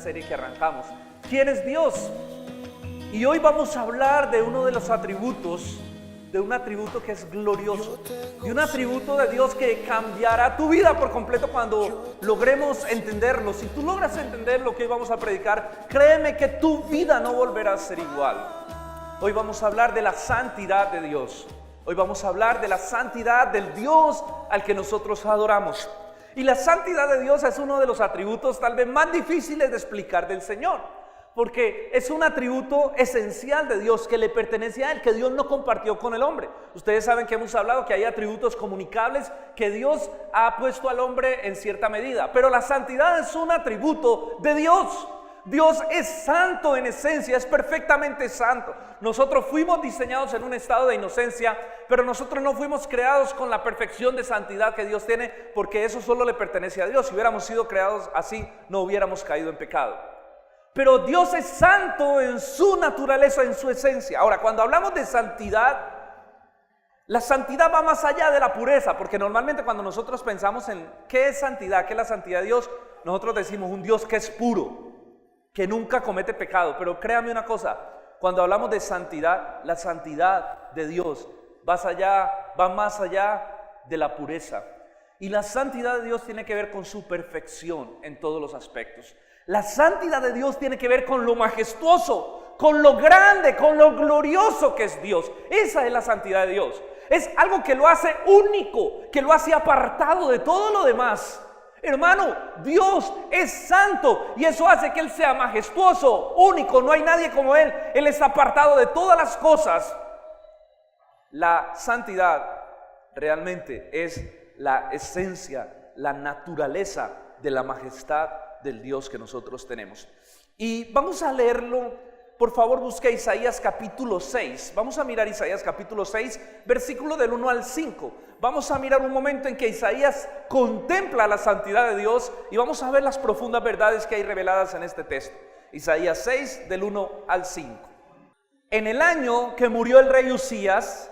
serie que arrancamos. ¿Quién es Dios? Y hoy vamos a hablar de uno de los atributos, de un atributo que es glorioso, de un atributo de Dios que cambiará tu vida por completo cuando logremos entenderlo. Si tú logras entender lo que hoy vamos a predicar, créeme que tu vida no volverá a ser igual. Hoy vamos a hablar de la santidad de Dios. Hoy vamos a hablar de la santidad del Dios al que nosotros adoramos. Y la santidad de Dios es uno de los atributos tal vez más difíciles de explicar del Señor, porque es un atributo esencial de Dios que le pertenece a Él, que Dios no compartió con el hombre. Ustedes saben que hemos hablado que hay atributos comunicables que Dios ha puesto al hombre en cierta medida, pero la santidad es un atributo de Dios. Dios es santo en esencia, es perfectamente santo. Nosotros fuimos diseñados en un estado de inocencia, pero nosotros no fuimos creados con la perfección de santidad que Dios tiene, porque eso solo le pertenece a Dios. Si hubiéramos sido creados así, no hubiéramos caído en pecado. Pero Dios es santo en su naturaleza, en su esencia. Ahora, cuando hablamos de santidad, la santidad va más allá de la pureza, porque normalmente cuando nosotros pensamos en qué es santidad, qué es la santidad de Dios, nosotros decimos un Dios que es puro, que nunca comete pecado. Pero créame una cosa, cuando hablamos de santidad, la santidad de Dios va más allá de la pureza. Y la santidad de Dios tiene que ver con su perfección en todos los aspectos. La santidad de Dios tiene que ver con lo majestuoso, con lo grande, con lo glorioso que es Dios. Esa es la santidad de Dios. Es algo que lo hace único, que lo hace apartado de todo lo demás. Hermano, Dios es santo y eso hace que Él sea majestuoso, único, no hay nadie como Él. Él es apartado de todas las cosas. La santidad realmente es la esencia, la naturaleza de la majestad del Dios que nosotros tenemos. Y vamos a leerlo, por favor busque Isaías capítulo 6. Vamos a mirar Isaías capítulo 6, versículo del 1 al 5. Vamos a mirar un momento en que Isaías contempla la santidad de Dios y vamos a ver las profundas verdades que hay reveladas en este texto. Isaías 6, del 1 al 5. En el año que murió el rey Uzías,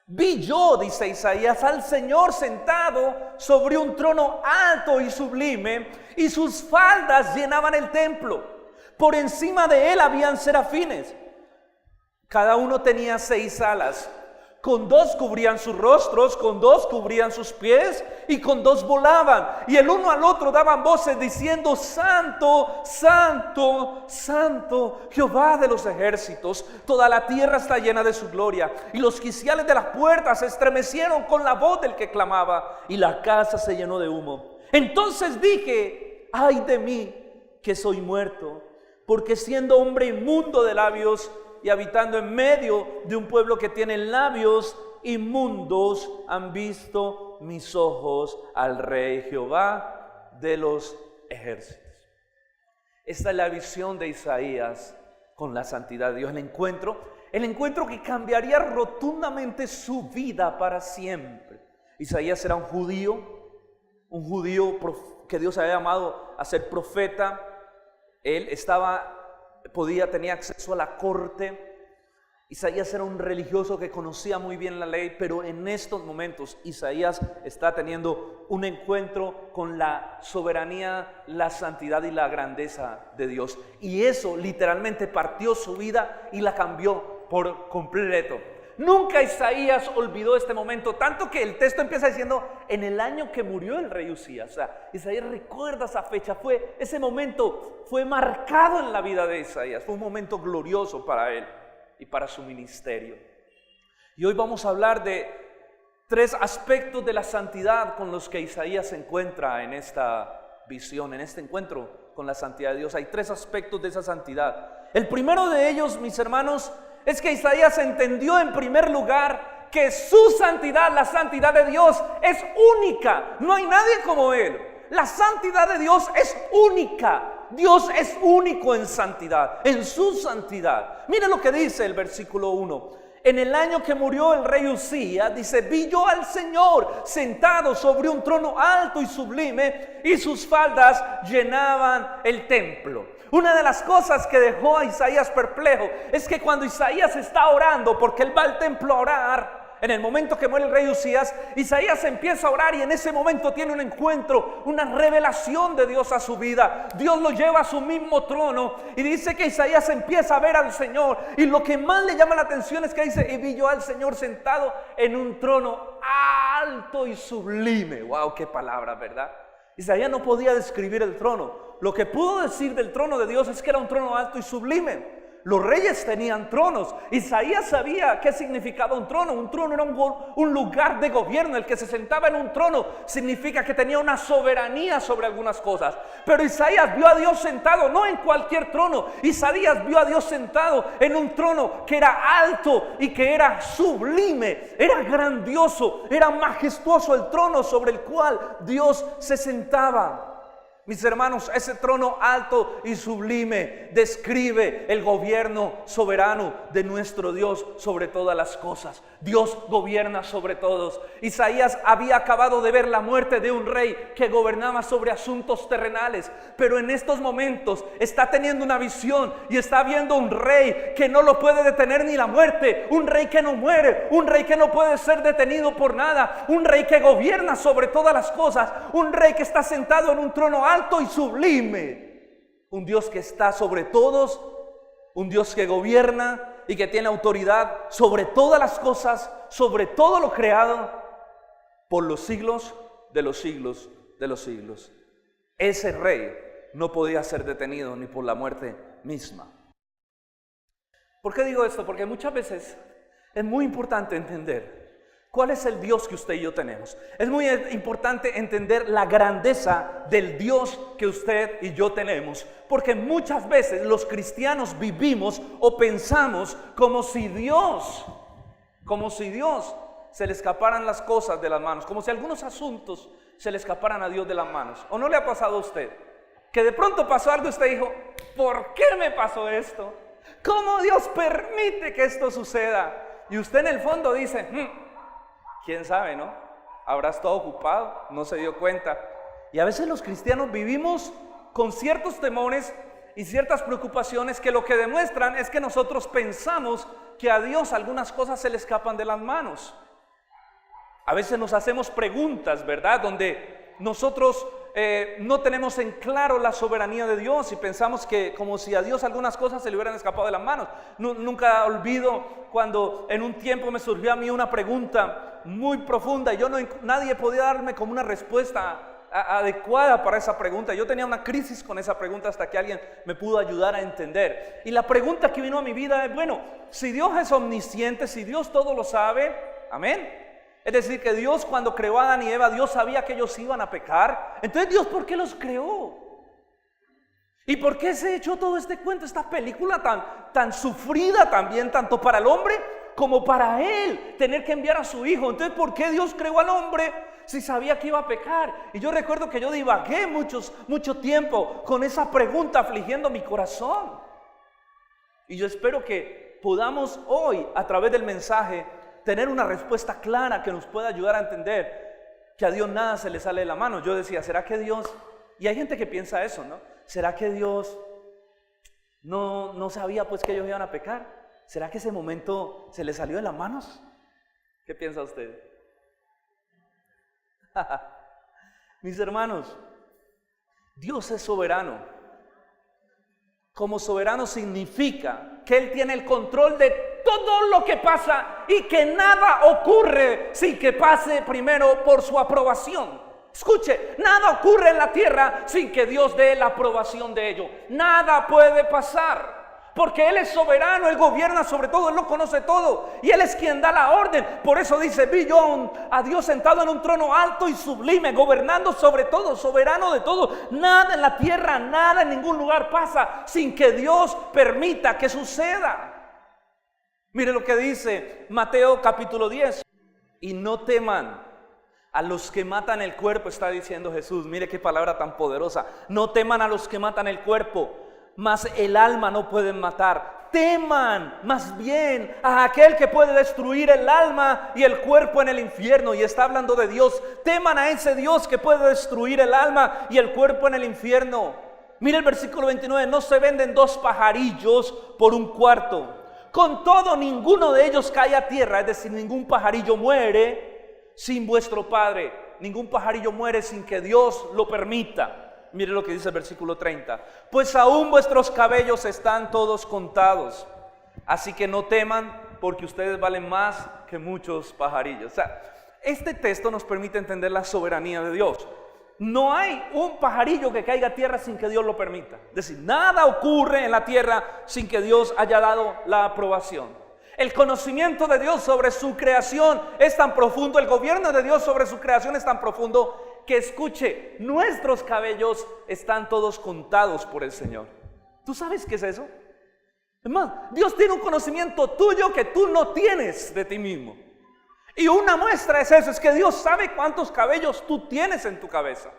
vi yo, dice Isaías, al Señor sentado sobre un trono alto y sublime, y sus faldas llenaban el templo. Por encima de él habían serafines. Cada uno tenía 6 alas. Con 2 cubrían sus rostros, con 2 cubrían sus pies, y con 2 volaban. Y el uno al otro daban voces diciendo: Santo, Santo, Santo, Jehová de los ejércitos. Toda la tierra está llena de su gloria. Y los quiciales de las puertas se estremecieron con la voz del que clamaba, y la casa se llenó de humo. Entonces dije: ay de mí, que soy muerto, porque siendo hombre inmundo de labios y habitando en medio de un pueblo que tiene labios inmundos, han visto mis ojos al Rey Jehová de los ejércitos. Esta es la visión de Isaías con la santidad de Dios. El encuentro que cambiaría rotundamente su vida para siempre. Isaías era un judío que Dios había llamado a ser profeta. Él tenía acceso a la corte. Isaías era un religioso que conocía muy bien la ley, pero en estos momentos Isaías está teniendo un encuentro con la soberanía, la santidad y la grandeza de Dios. Y eso literalmente partió su vida y la cambió por completo. Nunca Isaías olvidó este momento, tanto que el texto empieza diciendo: en el año que murió el rey Uzías. O sea, Isaías recuerda esa fecha, ese momento fue marcado en la vida de Isaías, fue un momento glorioso para él y para su ministerio. Y hoy vamos a hablar de 3 aspectos de la santidad con los que Isaías se encuentra en esta visión, en este encuentro con la santidad de Dios. Hay 3 aspectos de esa santidad. El primero de ellos, mis hermanos, es que Isaías entendió en primer lugar que su santidad, la santidad de Dios, es única. No hay nadie como Él. La santidad de Dios es única. Dios es único en santidad, en su santidad. Mire lo que dice el versículo 1. En el año que murió el rey Uzías, dice: vi yo al Señor sentado sobre un trono alto y sublime, y sus faldas llenaban el templo. Una de las cosas que dejó a Isaías perplejo es que cuando Isaías está orando, porque él va al templo a orar, En el momento que muere el rey Usías, Isaías empieza a orar y en ese momento tiene un encuentro, una revelación de Dios a su vida. Dios lo lleva a su mismo trono y dice que Isaías empieza a ver al Señor. Y lo que más le llama la atención es que dice: y vi yo al Señor sentado en un trono alto y sublime. Wow, qué palabra, ¿verdad? Isaías no podía describir el trono. Lo que pudo decir del trono de Dios es que era un trono alto y sublime. Los reyes tenían tronos. Isaías sabía qué significaba un trono. Un trono era un lugar de gobierno. El que se sentaba en un trono significa que tenía una soberanía sobre algunas cosas. Pero Isaías vio a Dios sentado, no en cualquier trono. Isaías vio a Dios sentado en un trono que era alto y que era sublime. Era grandioso, era majestuoso el trono sobre el cual Dios se sentaba. Mis hermanos, ese trono alto y sublime describe el gobierno soberano de nuestro Dios sobre todas las cosas. Dios gobierna sobre todos. Isaías había acabado de ver la muerte de un rey que gobernaba sobre asuntos terrenales, pero en estos momentos está teniendo una visión y está viendo un rey que no lo puede detener ni la muerte, un rey que no muere, un rey que no puede ser detenido por nada, un rey que gobierna sobre todas las cosas, un rey que está sentado en un trono alto y sublime, un Dios que está sobre todos, un Dios que gobierna y que tiene autoridad sobre todas las cosas, sobre todo lo creado, por los siglos de los siglos de los siglos. Ese rey no podía ser detenido ni por la muerte misma. ¿Por qué digo esto? Porque muchas veces es muy importante entender ¿cuál es el Dios que usted y yo tenemos? Es muy importante entender la grandeza del Dios que usted y yo tenemos, porque muchas veces los cristianos vivimos o pensamos como si Dios se le escaparan las cosas de las manos, como si algunos asuntos se le escaparan a Dios de las manos. ¿O no le ha pasado a usted? Que de pronto pasó algo y usted dijo: ¿por qué me pasó esto? ¿Cómo Dios permite que esto suceda? Y usted en el fondo dice: ¿quién sabe, no? Habrá estado ocupado, no se dio cuenta. Y a veces los cristianos vivimos con ciertos temores y ciertas preocupaciones que lo que demuestran es que nosotros pensamos que a Dios algunas cosas se le escapan de las manos. A veces nos hacemos preguntas, ¿verdad? Donde nosotros no tenemos en claro la soberanía de Dios y pensamos que como si a Dios algunas cosas se le hubieran escapado de las manos. Nunca olvido cuando en un tiempo me surgió a mí una pregunta muy profunda y nadie podía darme como una respuesta adecuada para esa pregunta. Yo tenía una crisis con esa pregunta hasta que alguien me pudo ayudar a entender. Y la pregunta que vino a mi vida es: bueno, si Dios es omnisciente, si Dios todo lo sabe, amén. Es decir, que Dios cuando creó a Adán y Eva, Dios sabía que ellos iban a pecar. Entonces, Dios, ¿por qué los creó? ¿Y por qué se echó todo este cuento, esta película tan sufrida también, tanto para el hombre como para él, tener que enviar a su hijo? Entonces, ¿por qué Dios creó al hombre si sabía que iba a pecar? Y yo recuerdo que yo divagué mucho tiempo con esa pregunta afligiendo mi corazón. Y yo espero que podamos hoy, a través del mensaje, tener una respuesta clara que nos pueda ayudar a entender que a Dios nada se le sale de la mano. Yo decía: ¿será que Dios? Y hay gente que piensa eso, ¿no? ¿Será que Dios no sabía pues que ellos iban a pecar? ¿Será que ese momento se le salió de las manos? ¿Qué piensa usted? Mis hermanos, Dios es soberano. Como soberano significa que Él tiene el control de todo lo que pasa y que nada ocurre sin que pase primero por su aprobación. Escuche, nada ocurre en la tierra sin que Dios dé la aprobación de ello. Nada puede pasar. Porque Él es soberano, Él gobierna sobre todo, Él lo conoce todo y Él es quien da la orden. Por eso dice: vi yo a Dios sentado en un trono alto y sublime, gobernando sobre todo, soberano de todo. Nada en la tierra, nada en ningún lugar pasa sin que Dios permita que suceda. Mire lo que dice Mateo capítulo 10. Y no teman a los que matan el cuerpo, está diciendo Jesús. Mire qué palabra tan poderosa. No teman a los que matan el cuerpo, mas el alma no pueden matar. Teman más bien a aquel que puede destruir el alma y el cuerpo en el infierno. Y está hablando de Dios. Teman a ese Dios que puede destruir el alma y el cuerpo en el infierno. Mire el versículo 29. No se venden dos pajarillos por un cuarto. Con todo, ninguno de ellos cae a tierra, es decir, ningún pajarillo muere sin vuestro Padre. Ningún pajarillo muere sin que Dios lo permita. Mire lo que dice el versículo 30. Pues aún vuestros cabellos están todos contados. Así que no teman, porque ustedes valen más que muchos pajarillos. O sea, este texto nos permite entender la soberanía de Dios. No hay un pajarillo que caiga a tierra sin que Dios lo permita. Es decir, nada ocurre en la tierra sin que Dios haya dado la aprobación. El conocimiento de Dios sobre su creación es tan profundo, el gobierno de Dios sobre su creación es tan profundo que, escuche, nuestros cabellos están todos contados por el Señor. ¿Tú sabes qué es eso? Hermano, Dios tiene un conocimiento tuyo que tú no tienes de ti mismo. Y una muestra es eso, es que Dios sabe cuántos cabellos tú tienes en tu cabeza.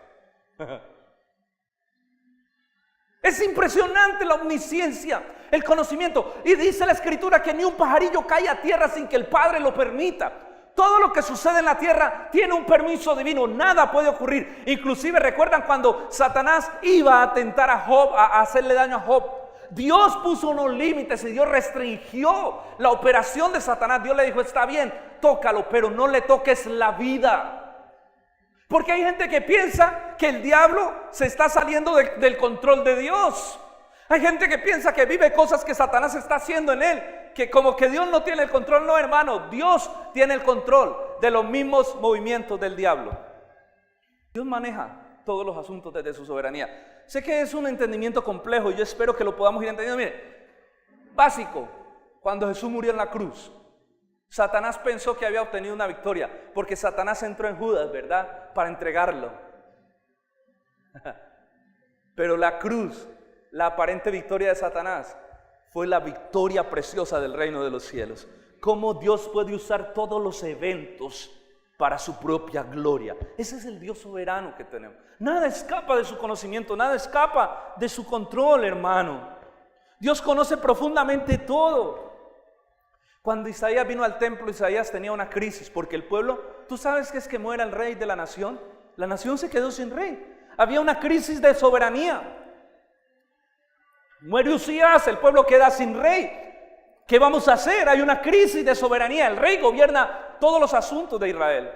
Es impresionante la omnisciencia, el conocimiento. Y dice la Escritura que ni un pajarillo cae a tierra sin que el Padre lo permita. Todo lo que sucede en la tierra tiene un permiso divino, nada puede ocurrir. Inclusive recuerdan cuando Satanás iba a tentar a Job, a hacerle daño a Job. Dios puso unos límites y Dios restringió la operación de Satanás. Dios le dijo, está bien, tócalo, pero no le toques la vida. Porque hay gente que piensa que el diablo se está saliendo del control de Dios. Hay gente que piensa que vive cosas que Satanás está haciendo en él, que como que Dios no tiene el control. No, hermano, Dios tiene el control de los mismos movimientos del diablo. Dios maneja todos los asuntos desde su soberanía. Sé que es un entendimiento complejo y yo espero que lo podamos ir entendiendo. Mire, básico, cuando Jesús murió en la cruz, Satanás pensó que había obtenido una victoria, porque Satanás entró en Judas, ¿verdad?, para entregarlo. Pero la cruz, la aparente victoria de Satanás, fue la victoria preciosa del reino de los cielos. Cómo Dios puede usar todos los eventos para su propia gloria. Ese es el Dios soberano que tenemos. Nada escapa de su conocimiento, nada escapa de su control, hermano. Dios conoce profundamente todo. Cuando Isaías vino al templo, Isaías tenía una crisis, porque el pueblo, ¿tú sabes qué es que muera el rey de la nación? La nación se quedó sin rey. Había una crisis de soberanía. Muere Usías, el pueblo queda sin rey. ¿Qué vamos a hacer? Hay una crisis de soberanía. El rey gobierna todos los asuntos de Israel.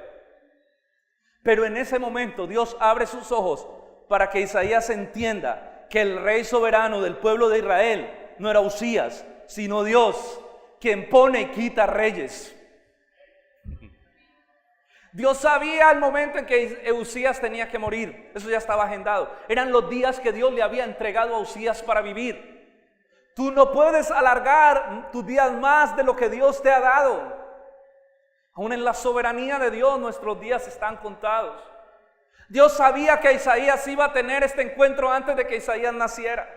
Pero en ese momento Dios abre sus ojos para que Isaías entienda que el rey soberano del pueblo de Israel no era Usías, sino Dios, quien pone y quita reyes. Dios sabía el momento en que Usías tenía que morir. Eso ya estaba agendado. Eran los días que Dios le había entregado a Usías para vivir. Tú no puedes alargar tus días más de lo que Dios te ha dado. Aún en la soberanía de Dios nuestros días están contados. Dios sabía que Isaías iba a tener este encuentro antes de que Isaías naciera.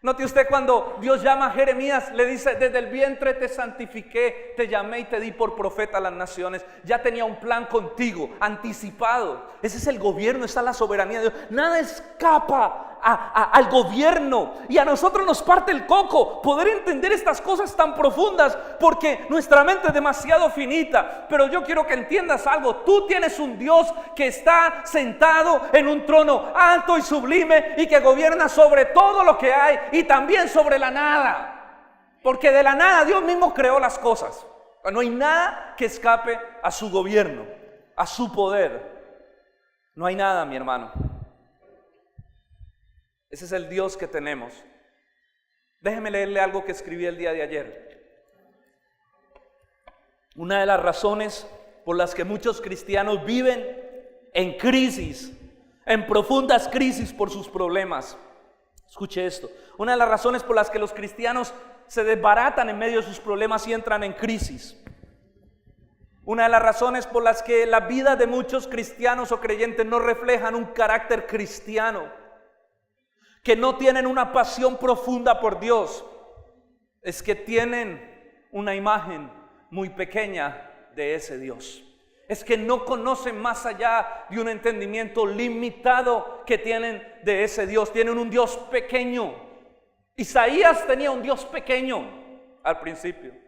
Note usted cuando Dios llama a Jeremías, le dice, desde el vientre te santifiqué, te llamé y te di por profeta a las naciones. Ya tenía un plan contigo, anticipado. Ese es el gobierno, esa es la soberanía de Dios. Nada escapa al gobierno, y a nosotros nos parte el coco poder entender estas cosas tan profundas, porque nuestra mente es demasiado finita. Pero yo quiero que entiendas algo. Tú tienes un Dios que está sentado en un trono alto y sublime, y que gobierna sobre todo lo que hay y también sobre la nada, porque de la nada Dios mismo creó las cosas. No hay nada que escape a su gobierno, a su poder. No hay nada, mi hermano. Ese es el Dios que tenemos. Déjeme leerle algo que escribí el día de ayer. Una de las razones por las que muchos cristianos viven en crisis, en profundas crisis por sus problemas. Escuche esto. Una de las razones por las que los cristianos se desbaratan en medio de sus problemas y entran en crisis. Una de las razones por las que la vida de muchos cristianos o creyentes no reflejan un carácter cristiano, que no tienen una pasión profunda por Dios, es que tienen una imagen muy pequeña de ese Dios. Es que no conocen más allá de un entendimiento limitado que tienen de ese Dios. Tienen un Dios pequeño. Isaías tenía un Dios pequeño al principio.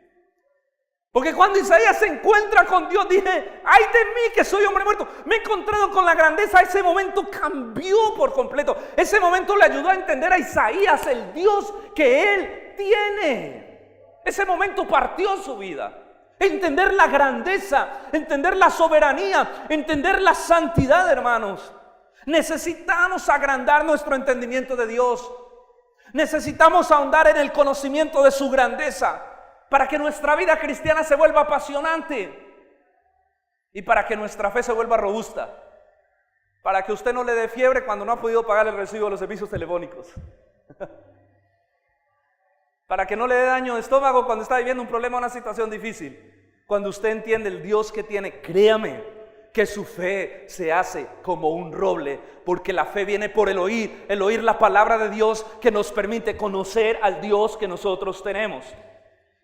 Porque cuando Isaías se encuentra con Dios, dije, ay de mí que soy hombre muerto. Me he encontrado con la grandeza. Ese momento cambió por completo. Ese momento le ayudó a entender a Isaías el Dios que él tiene. Ese momento partió su vida. Entender la grandeza, entender la soberanía, entender la santidad, hermanos. Necesitamos agrandar nuestro entendimiento de Dios. Necesitamos ahondar en el conocimiento de su grandeza para que nuestra vida cristiana se vuelva apasionante y para que nuestra fe se vuelva robusta, para que usted no le dé fiebre cuando no ha podido pagar el recibo de los servicios telefónicos, para que no le dé daño de estómago cuando está viviendo un problema o una situación difícil. Cuando usted entiende el Dios que tiene, créame que su fe se hace como un roble, porque la fe viene por el oír la palabra de Dios que nos permite conocer al Dios que nosotros tenemos.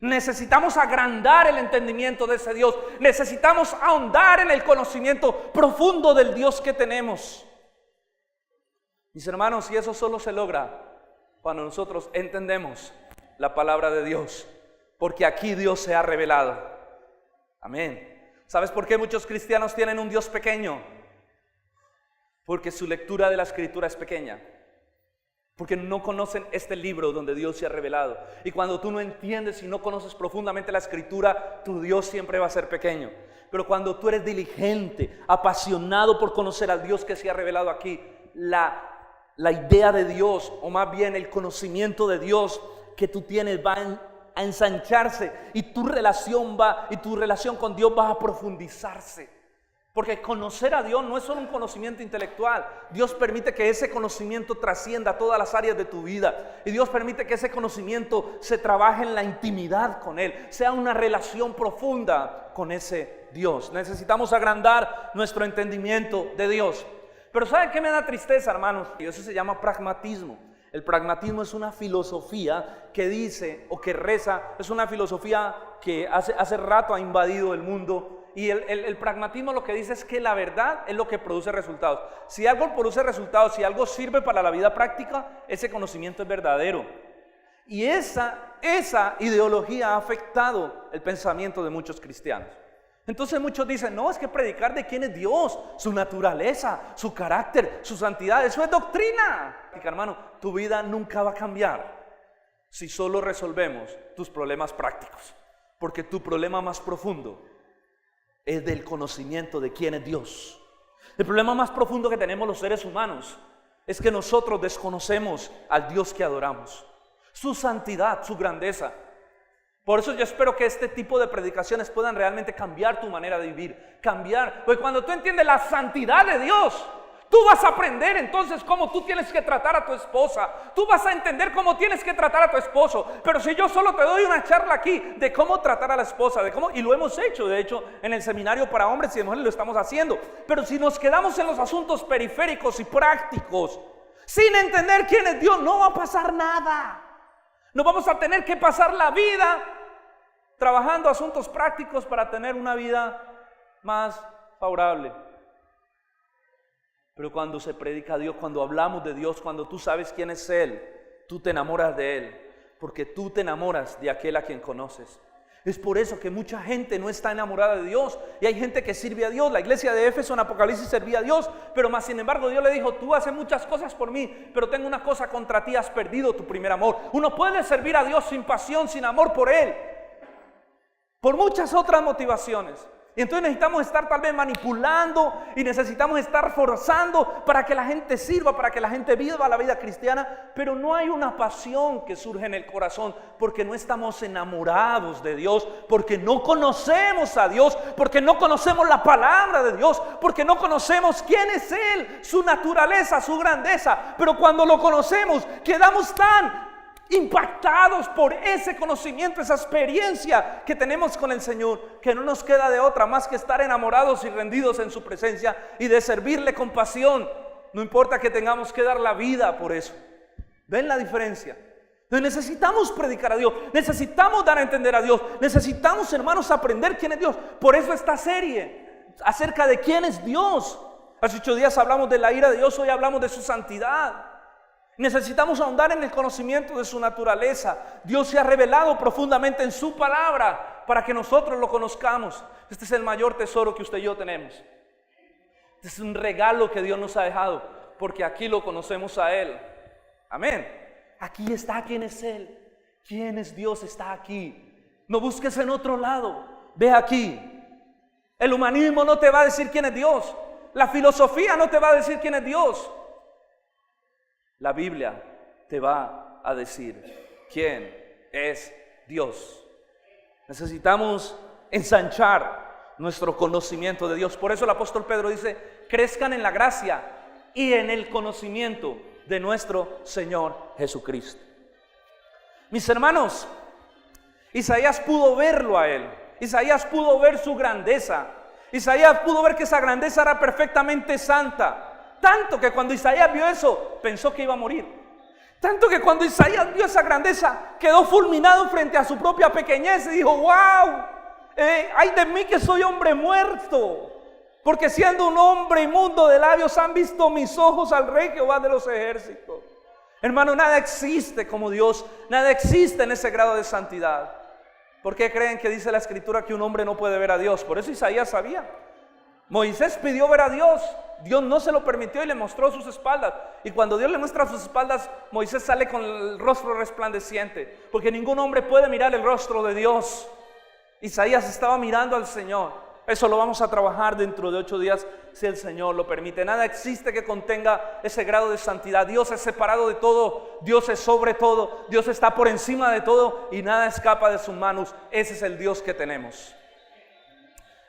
Necesitamos agrandar el entendimiento de ese Dios, necesitamos ahondar en el conocimiento profundo del Dios que tenemos. Mis hermanos, y eso solo se logra cuando nosotros entendemos la palabra de Dios, porque aquí Dios se ha revelado. Amén. ¿Sabes por qué muchos cristianos tienen un Dios pequeño? Porque su lectura de la Escritura es pequeña. Porque no conocen este libro donde Dios se ha revelado. Y cuando tú no entiendes y no conoces profundamente la Escritura, tu Dios siempre va a ser pequeño. Pero cuando tú eres diligente, apasionado por conocer al Dios que se ha revelado aquí, la idea de Dios, o más bien el conocimiento de Dios que tú tienes va a ensancharse, y tu relación con Dios va a profundizarse, porque conocer a Dios no es solo un conocimiento intelectual. Dios permite que ese conocimiento trascienda todas las áreas de tu vida, y Dios permite que ese conocimiento se trabaje en la intimidad con Él, sea una relación profunda con ese Dios. Necesitamos agrandar nuestro entendimiento de Dios. Pero ¿saben qué me da tristeza, hermanos? Y eso se llama pragmatismo. El pragmatismo es una filosofía que dice o que reza, es una filosofía que hace rato ha invadido el mundo. Y el pragmatismo lo que dice es que la verdad es lo que produce resultados. Si algo produce resultados, si algo sirve para la vida práctica, ese conocimiento es verdadero. Y esa ideología ha afectado el pensamiento de muchos cristianos. Entonces muchos dicen, no, es que predicar de quién es Dios, su naturaleza, su carácter, su santidad, eso es doctrina. Hermano, tu vida nunca va a cambiar si solo resolvemos tus problemas prácticos, porque tu problema más profundo es del conocimiento de quién es Dios. El problema más profundo que tenemos los seres humanos es que nosotros desconocemos al Dios que adoramos, su santidad, su grandeza. Por eso yo espero que este tipo de predicaciones puedan realmente cambiar tu manera de vivir, porque cuando tú entiendes la santidad de Dios, tú vas a aprender entonces cómo tú tienes que tratar a tu esposa, tú vas a entender cómo tienes que tratar a tu esposo. Pero si yo solo te doy una charla aquí de cómo tratar a la esposa, y lo hemos hecho, de hecho en el seminario para hombres y de mujeres lo estamos haciendo, pero si nos quedamos en los asuntos periféricos y prácticos, sin entender quién es Dios, no va a pasar nada. No vamos a tener que pasar la vida trabajando asuntos prácticos para tener una vida más favorable. Pero cuando se predica a Dios, cuando hablamos de Dios, cuando tú sabes quién es Él, tú te enamoras de Él, porque tú te enamoras de aquel a quien conoces. Es por eso que mucha gente no está enamorada de Dios, y hay gente que sirve a Dios. La iglesia de Éfeso en Apocalipsis servía a Dios, pero más sin embargo Dios le dijo, tú haces muchas cosas por mí, pero tengo una cosa contra ti, has perdido tu primer amor. Uno puede servir a Dios sin pasión, sin amor por Él, por muchas otras motivaciones. Y entonces necesitamos estar tal vez manipulando y necesitamos estar forzando para que la gente sirva, para que la gente viva la vida cristiana, pero no hay una pasión que surge en el corazón porque no estamos enamorados de Dios, porque no conocemos a Dios, porque no conocemos la palabra de Dios, porque no conocemos quién es Él, su naturaleza, su grandeza. Pero cuando lo conocemos quedamos tan impactados por ese conocimiento, esa experiencia que tenemos con el Señor, que no nos queda de otra más que estar enamorados y rendidos en su presencia y de servirle con pasión, no importa que tengamos que dar la vida por eso. ¿Ven la diferencia? Entonces necesitamos predicar a Dios, necesitamos dar a entender a Dios, necesitamos, hermanos, aprender quién es Dios. Por eso esta serie acerca de quién es Dios. Hace 8 días hablamos de la ira de Dios, hoy hablamos de su santidad. Necesitamos ahondar en el conocimiento de su naturaleza. Dios se ha revelado profundamente en su palabra para que nosotros lo conozcamos. Este es el mayor tesoro que usted y yo tenemos. Este es un regalo que Dios nos ha dejado, porque aquí lo conocemos a Él. Amén. Aquí está quién es Él, quién es Dios, está aquí. No busques en otro lado. Ve aquí. El humanismo no te va a decir quién es Dios. La filosofía no te va a decir quién es Dios. La Biblia te va a decir quién es Dios. Necesitamos ensanchar nuestro conocimiento de Dios. Por eso el apóstol Pedro dice: crezcan en la gracia y en el conocimiento de nuestro Señor Jesucristo. Mis hermanos, Isaías pudo verlo a él. Isaías pudo ver su grandeza. Isaías pudo ver que esa grandeza era perfectamente santa. Tanto que cuando Isaías vio eso, pensó que iba a morir. Tanto que cuando Isaías vio esa grandeza, quedó fulminado frente a su propia pequeñez y dijo: wow, ay de mí que soy hombre muerto, porque siendo un hombre inmundo de labios han visto mis ojos al Rey Jehová de los ejércitos. Hermano, nada existe como Dios, nada existe en ese grado de santidad. ¿Por qué creen que dice la Escritura que un hombre no puede ver a Dios? Por eso Isaías sabía. Moisés pidió ver a Dios, Dios no se lo permitió y le mostró sus espaldas. Y cuando Dios le muestra sus espaldas, Moisés sale con el rostro resplandeciente, porque ningún hombre puede mirar el rostro de Dios. Isaías estaba mirando al Señor. Eso lo vamos a trabajar dentro de 8 días, si el Señor lo permite. Nada existe que contenga ese grado de santidad. Dios es separado de todo, Dios es sobre todo, Dios está por encima de todo y nada escapa de sus manos. Ese es el Dios que tenemos.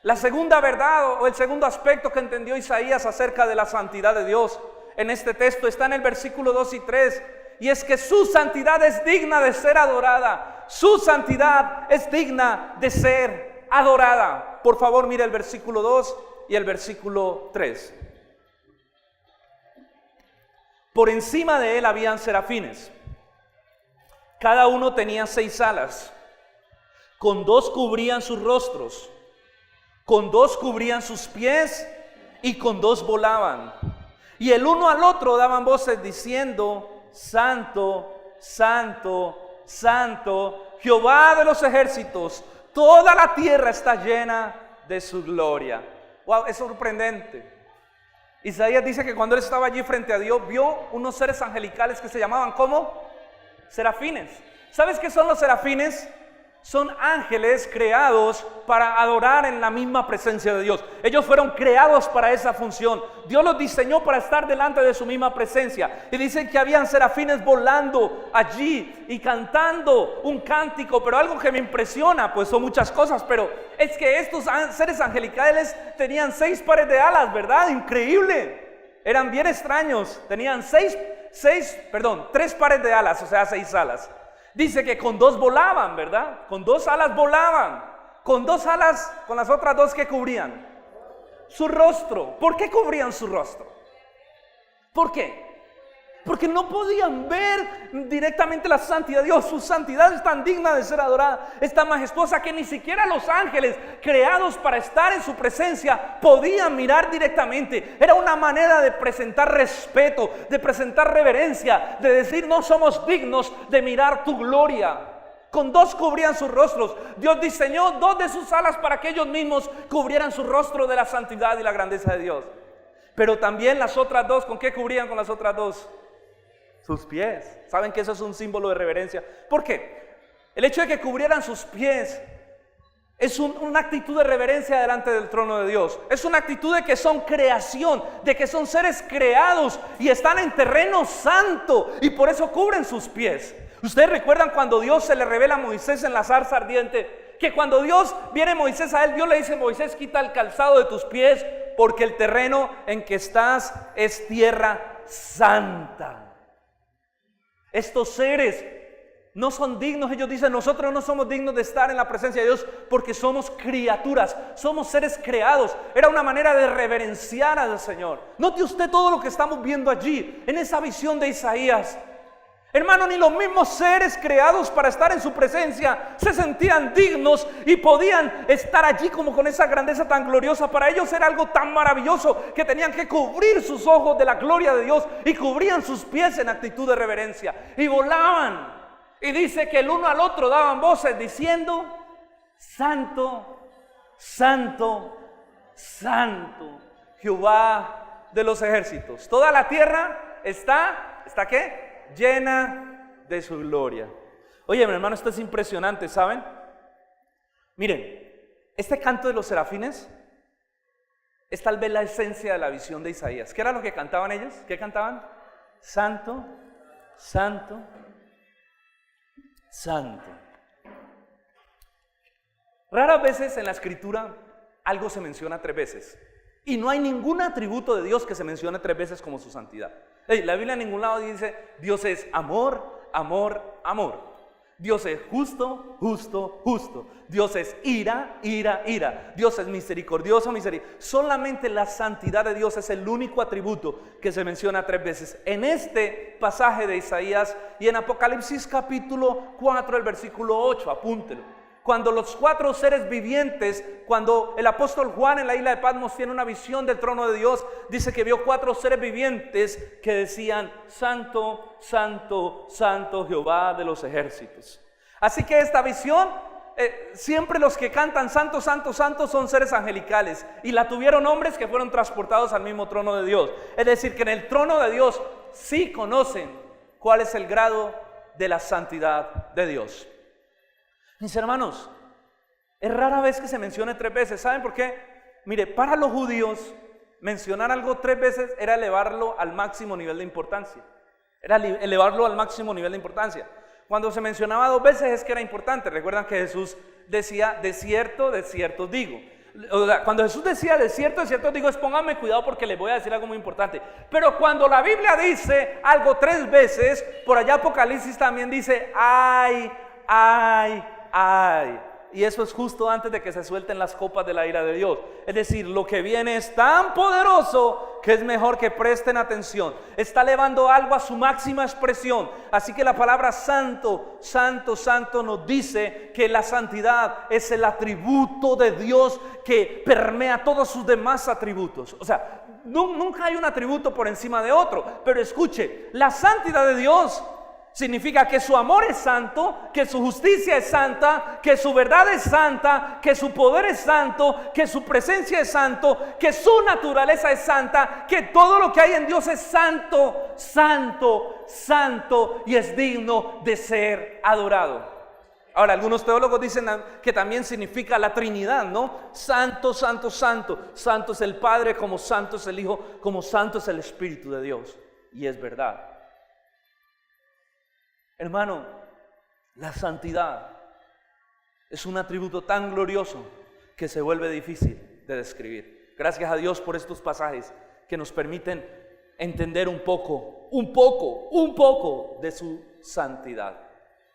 La segunda verdad o el segundo aspecto que entendió Isaías acerca de la santidad de Dios en este texto está en el versículo 2 y 3, y es que su santidad es digna de ser adorada. Su santidad es digna de ser adorada. Por favor, mire el versículo 2 y el versículo 3. Por encima de él habían serafines. Cada uno tenía 6 alas. Con 2 cubrían sus rostros, con 2 cubrían sus pies y con 2 volaban. Y el uno al otro daban voces diciendo: Santo, Santo, Santo, Jehová de los ejércitos, toda la tierra está llena de su gloria. Wow, es sorprendente. Isaías dice que cuando él estaba allí frente a Dios, vio unos seres angelicales que se llamaban, ¿cómo? Serafines. ¿Sabes qué son los serafines? Son ángeles creados para adorar en la misma presencia de Dios. Ellos fueron creados para esa función. Dios los diseñó para estar delante de su misma presencia. Y dicen que habían serafines volando allí y cantando un cántico. Pero algo que me impresiona, pues son muchas cosas, pero es que estos seres angelicales tenían 6 pares de alas, ¿verdad? Increíble. Eran bien extraños. Tenían 3 pares de alas, o sea, 6 alas. Dice que con 2 volaban, ¿verdad? Con 2 alas volaban. Con 2 alas, con las otras 2 que cubrían su rostro. ¿Por qué cubrían su rostro? ¿Por qué? Porque no podían ver directamente la santidad de Dios. Su santidad es tan digna de ser adorada, es tan majestuosa que ni siquiera los ángeles creados para estar en su presencia podían mirar directamente. Era una manera de presentar respeto, de presentar reverencia, de decir: no somos dignos de mirar tu gloria. Con 2 cubrían sus rostros. Dios diseñó 2 de sus alas para que ellos mismos cubrieran su rostro de la santidad y la grandeza de Dios. Pero también las otras 2, ¿con qué cubrían con las otras 2? Sus pies. ¿Saben que eso es un símbolo de reverencia? ¿Por qué? El hecho de que cubrieran sus pies es una actitud de reverencia delante del trono de Dios. Es una actitud de que son creación, de que son seres creados y están en terreno santo, y por eso cubren sus pies. ¿Ustedes recuerdan cuando Dios se le revela a Moisés en la zarza ardiente? Que cuando Dios viene Moisés a él, Dios le dice: Moisés, quita el calzado de tus pies, porque el terreno en que estás es tierra santa. Estos seres no son dignos. Ellos dicen: nosotros no somos dignos de estar en la presencia de Dios porque somos criaturas, somos seres creados. Era una manera de reverenciar al Señor. Note usted todo lo que estamos viendo allí en esa visión de Isaías. Hermano, ni los mismos seres creados para estar en su presencia se sentían dignos y podían estar allí como con esa grandeza tan gloriosa. Para ellos era algo tan maravilloso que tenían que cubrir sus ojos de la gloria de Dios y cubrían sus pies en actitud de reverencia y volaban. Y dice que el uno al otro daban voces diciendo: Santo, Santo, Santo, Jehová de los ejércitos. Toda la tierra ¿está ¿qué? Llena de su gloria. Oye, mi hermano, esto es impresionante, ¿saben? Miren, este canto de los serafines es tal vez la esencia de la visión de Isaías. ¿Qué era lo que cantaban ellos? ¿Qué cantaban? Santo, santo, santo. Raras veces en la escritura algo se menciona 3 veces. Y no hay ningún atributo de Dios que se mencione 3 veces como su santidad. La Biblia en ningún lado dice Dios es amor, amor, amor. Dios es justo, justo, justo. Dios es ira, ira, ira. Dios es misericordioso, misericordioso. Solamente la santidad de Dios es el único atributo que se menciona 3 veces. En este pasaje de Isaías y en Apocalipsis capítulo 4, el versículo 8, apúntelo. Cuando los 4 seres vivientes, cuando el apóstol Juan en la isla de Patmos tiene una visión del trono de Dios, dice que vio 4 seres vivientes que decían: Santo, Santo, Santo Jehová de los ejércitos. Así que esta visión, siempre los que cantan Santo, Santo, Santo son seres angelicales, y la tuvieron hombres que fueron transportados al mismo trono de Dios. Es decir, que en el trono de Dios sí conocen cuál es el grado de la santidad de Dios. Mis hermanos, es rara vez que se mencione 3 veces. ¿Saben por qué? Mire, para los judíos mencionar algo 3 veces era elevarlo al máximo nivel de importancia. Era elevarlo al máximo nivel de importancia. Cuando se mencionaba 2 veces es que era importante. Recuerdan que Jesús decía: de cierto os digo. O sea, cuando Jesús decía de cierto os digo, es pónganme cuidado porque les voy a decir algo muy importante. Pero cuando la Biblia dice algo 3 veces, por allá Apocalipsis también dice: ay, ay, ay. Y eso es justo antes de que se suelten las copas de la ira de Dios. Es decir, lo que viene es tan poderoso que es mejor que presten atención. Está elevando algo a su máxima expresión. Así que la palabra santo, santo, santo nos dice que la santidad es el atributo de Dios que permea todos sus demás atributos. O sea, nunca hay un atributo por encima de otro. Pero escuche, la santidad de Dios significa que su amor es santo, que su justicia es santa, que su verdad es santa, que su poder es santo, que su presencia es santo, que su naturaleza es santa, que todo lo que hay en Dios es santo, santo, santo y es digno de ser adorado. Ahora, algunos teólogos dicen que también significa la Trinidad, ¿no? Santo, santo, santo. Santo es el Padre, como santo es el Hijo, como santo es el Espíritu de Dios. Y es verdad. Hermano, la santidad es un atributo tan glorioso que se vuelve difícil de describir. Gracias a Dios por estos pasajes que nos permiten entender un poco de su santidad.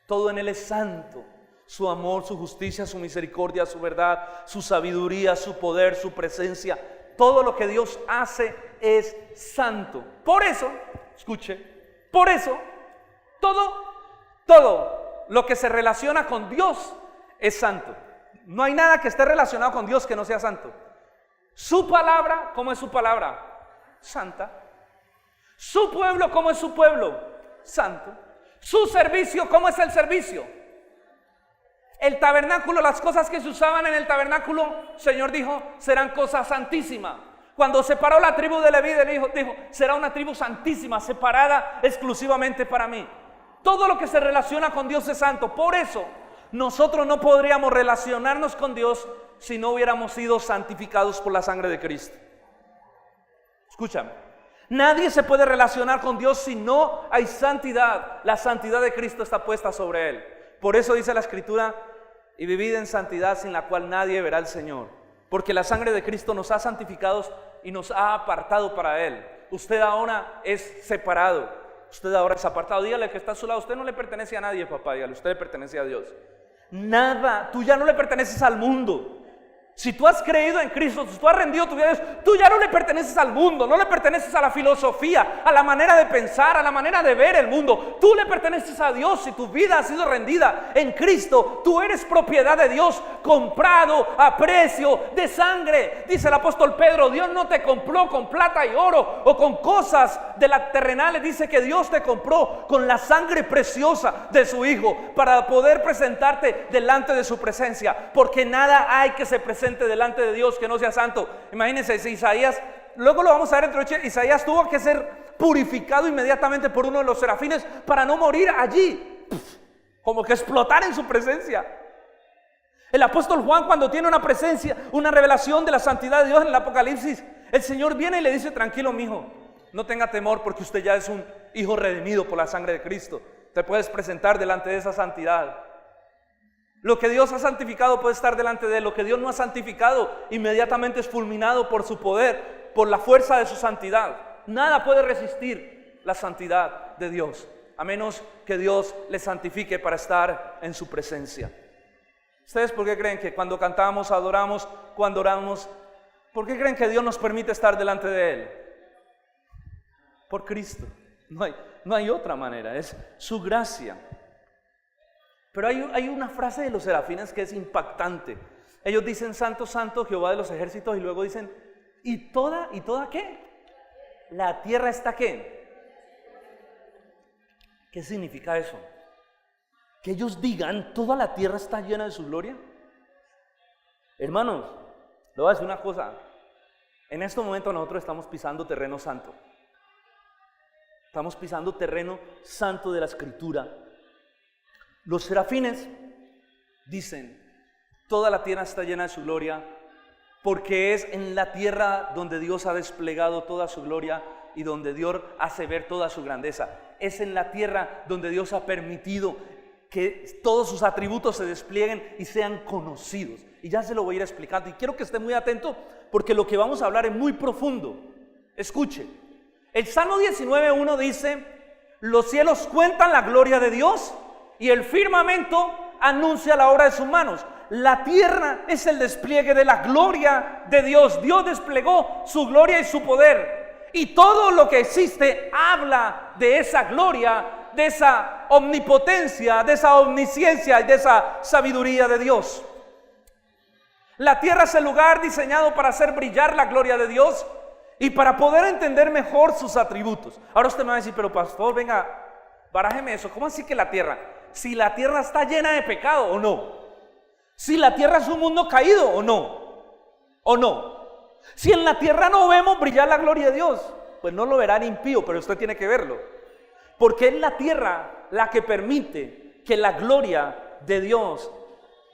Todo en Él es santo. Su amor, su justicia, su misericordia, su verdad, su sabiduría, su poder, su presencia. Todo lo que Dios hace es santo. Por eso, escuche, por eso, todo lo que se relaciona con Dios es santo. No hay nada que esté relacionado con Dios que no sea santo. Su palabra, ¿cómo es su palabra? Santa. Su pueblo, ¿cómo es su pueblo? Santo. Su servicio, ¿cómo es el servicio? El tabernáculo, las cosas que se usaban en el tabernáculo, Señor dijo, serán cosas santísimas. Cuando separó la tribu de Leví, dijo, será una tribu santísima, separada exclusivamente para mí. Todo lo que se relaciona con Dios es santo. Por eso nosotros no podríamos relacionarnos con Dios si no hubiéramos sido santificados por la sangre de Cristo. Escúchame, nadie se puede relacionar con Dios si no hay santidad. La santidad de Cristo está puesta sobre Él. Por eso dice la Escritura: y vivid en santidad, sin la cual nadie verá al Señor. Porque la sangre de Cristo nos ha santificado y nos ha apartado para Él. Usted ahora es separado. Usted ahora es apartado. Dígale que está a su lado: usted no le pertenece a nadie, papá. Dígale, usted le pertenece a Dios. Nada, tú ya no le perteneces al mundo. Si tú has creído en Cristo, si tú has rendido tu vida a Dios, tú ya no le perteneces al mundo, no le perteneces a la filosofía, a la manera de pensar, a la manera de ver el mundo. Tú le perteneces a Dios. Si tu vida ha sido rendida en Cristo, tú eres propiedad de Dios, comprado a precio de sangre. Dice el apóstol Pedro: Dios no te compró con plata y oro o con cosas de las terrenales. Dice que Dios te compró con la sangre preciosa de su Hijo para poder presentarte delante de su presencia, porque nada hay que se presente delante de Dios que no sea santo. Imagínense, si Isaías, luego lo vamos a ver entre noche, Isaías tuvo que ser purificado inmediatamente por uno de los serafines para no morir allí, como que explotar en su presencia. El apóstol Juan, cuando tiene una presencia, una revelación de la santidad de Dios en el Apocalipsis, el Señor viene y le dice: tranquilo, mijo, no tenga temor, porque usted ya es un hijo redimido por la sangre de Cristo. Te puedes presentar delante de esa santidad. Lo que Dios ha santificado puede estar delante de él. Lo que Dios no ha santificado inmediatamente es fulminado por su poder, por la fuerza de su santidad. Nada puede resistir la santidad de Dios, a menos que Dios le santifique para estar en su presencia. ¿Ustedes por qué creen que cuando cantamos, adoramos, cuando oramos, por qué creen que Dios nos permite estar delante de Él? Por Cristo. No hay otra manera, es su gracia. Pero hay una frase de los serafines que es impactante. Ellos dicen: Santo, Santo, Jehová de los ejércitos, y luego dicen: ¿y toda qué? La tierra está ¿qué? ¿Qué significa eso? Que ellos digan: toda la tierra está llena de su gloria. Hermanos, le voy a decir una cosa. En este momento nosotros estamos pisando terreno santo. Estamos pisando terreno santo de la Escritura. Los serafines dicen: toda la tierra está llena de su gloria, porque es en la tierra donde Dios ha desplegado toda su gloria y donde Dios hace ver toda su grandeza. Es en la tierra donde Dios ha permitido que todos sus atributos se desplieguen y sean conocidos. Y ya se lo voy a ir explicando, y quiero que esté muy atento, porque lo que vamos a hablar es muy profundo. Escuche, el Salmo 19:1 dice: los cielos cuentan la gloria de Dios, y el firmamento anuncia la obra de sus manos. La tierra es el despliegue de la gloria de Dios. Dios desplegó su gloria y su poder, y todo lo que existe habla de esa gloria, de esa omnipotencia, de esa omnisciencia y de esa sabiduría de Dios. La tierra es el lugar diseñado para hacer brillar la gloria de Dios y para poder entender mejor sus atributos. Ahora usted me va a decir: pero pastor, venga, barájeme eso. ¿Cómo así que la tierra? Si la tierra está llena de pecado o no. Si la tierra es un mundo caído o no. O no. Si en la tierra no vemos brillar la gloria de Dios, pues no lo verán impío, pero usted tiene que verlo. Porque es la tierra la que permite que la gloria de Dios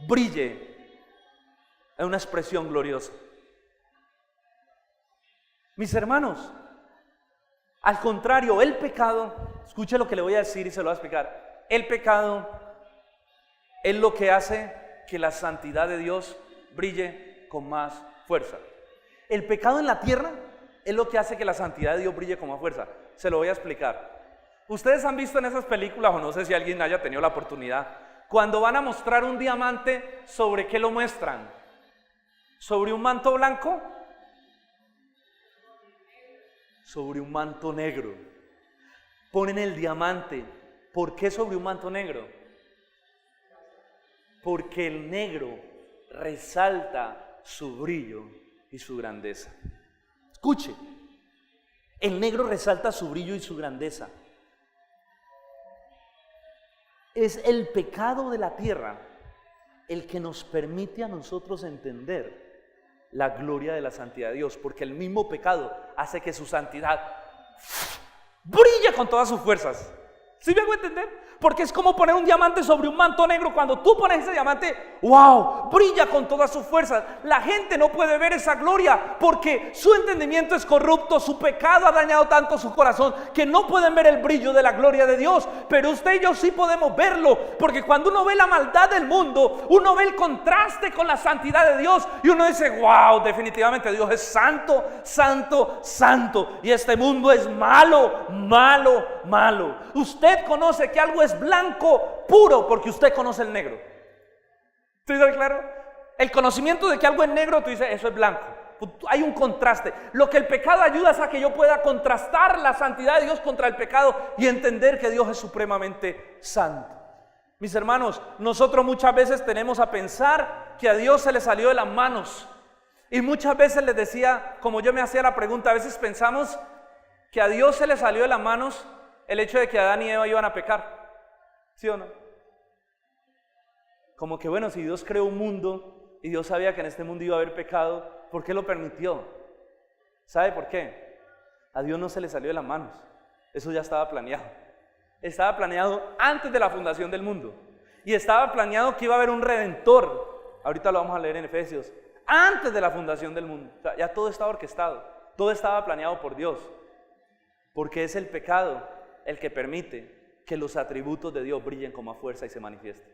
brille en una expresión gloriosa. Mis hermanos, al contrario, el pecado, escuche lo que le voy a decir y se lo voy a explicar. El pecado es lo que hace que la santidad de Dios brille con más fuerza. El pecado en la tierra es lo que hace que la santidad de Dios brille con más fuerza. Se lo voy a explicar. Ustedes han visto en esas películas, o no sé si alguien haya tenido la oportunidad, cuando van a mostrar un diamante, ¿sobre qué lo muestran? ¿Sobre un manto blanco? Sobre un manto negro. Ponen el diamante. ¿Por qué sobre un manto negro? Porque el negro resalta su brillo y su grandeza. Escuche, el negro resalta su brillo y su grandeza. Es el pecado de la tierra el que nos permite a nosotros entender la gloria de la santidad de Dios, porque el mismo pecado hace que su santidad brille con todas sus fuerzas. ¿Sí me hago entender? Porque es como poner un diamante sobre un manto negro. Cuando tú pones ese diamante, ¡wow!, brilla con todas sus fuerzas. La gente no puede ver esa gloria porque su entendimiento es corrupto, su pecado ha dañado tanto su corazón que no pueden ver el brillo de la gloria de Dios. Pero usted y yo sí podemos verlo, porque cuando uno ve la maldad del mundo, uno ve el contraste con la santidad de Dios y uno dice: ¡wow!, definitivamente Dios es santo, santo, santo, y este mundo es malo, malo, malo. Usted conoce que algo es blanco puro porque usted conoce el negro. ¿Sí está claro? El conocimiento de que algo es negro, tú dices: eso es blanco. Hay un contraste. Lo que el pecado ayuda es a que yo pueda contrastar la santidad de Dios contra el pecado y entender que Dios es supremamente santo. Mis hermanos, nosotros muchas veces tenemos a pensar que a Dios se le salió de las manos, y muchas veces les decía, como yo me hacía la pregunta, a veces pensamos que a Dios se le salió de las manos el hecho de que Adán y Eva iban a pecar. ¿Sí o no? Como que bueno, si Dios creó un mundo y Dios sabía que en este mundo iba a haber pecado, ¿por qué lo permitió? ¿Sabe por qué? A Dios no se le salió de las manos. Eso ya estaba planeado. Estaba planeado antes de la fundación del mundo. Y estaba planeado que iba a haber un redentor Ahorita lo vamos a leer en Efesios. Antes de la fundación del mundo. O sea, ya todo estaba orquestado. Todo estaba planeado por Dios. Porque es el pecado el que permite que los atributos de Dios brillen con más fuerza y se manifiesten.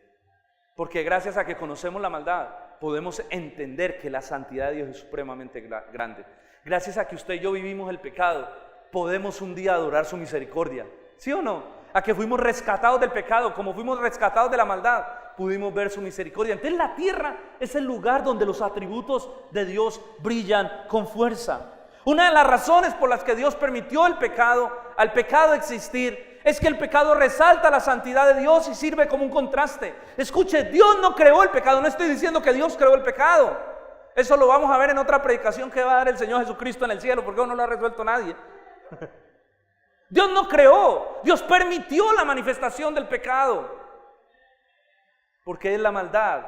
Porque gracias a que conocemos la maldad, podemos entender que la santidad de Dios es supremamente grande. Gracias a que usted y yo vivimos el pecado, podemos un día adorar su misericordia. ¿Sí o no? A que fuimos rescatados del pecado, como fuimos rescatados de la maldad, pudimos ver su misericordia. Entonces la tierra es el lugar donde los atributos de Dios brillan con fuerza. Una de las razones por las que Dios permitió al pecado existir, es que el pecado resalta la santidad de Dios y sirve como un contraste. Escuche, Dios no creó el pecado, no estoy diciendo que Dios creó el pecado. Eso lo vamos a ver en otra predicación que va a dar el Señor Jesucristo en el cielo, porque no lo ha resuelto nadie. Dios no creó, Dios permitió la manifestación del pecado, porque es la maldad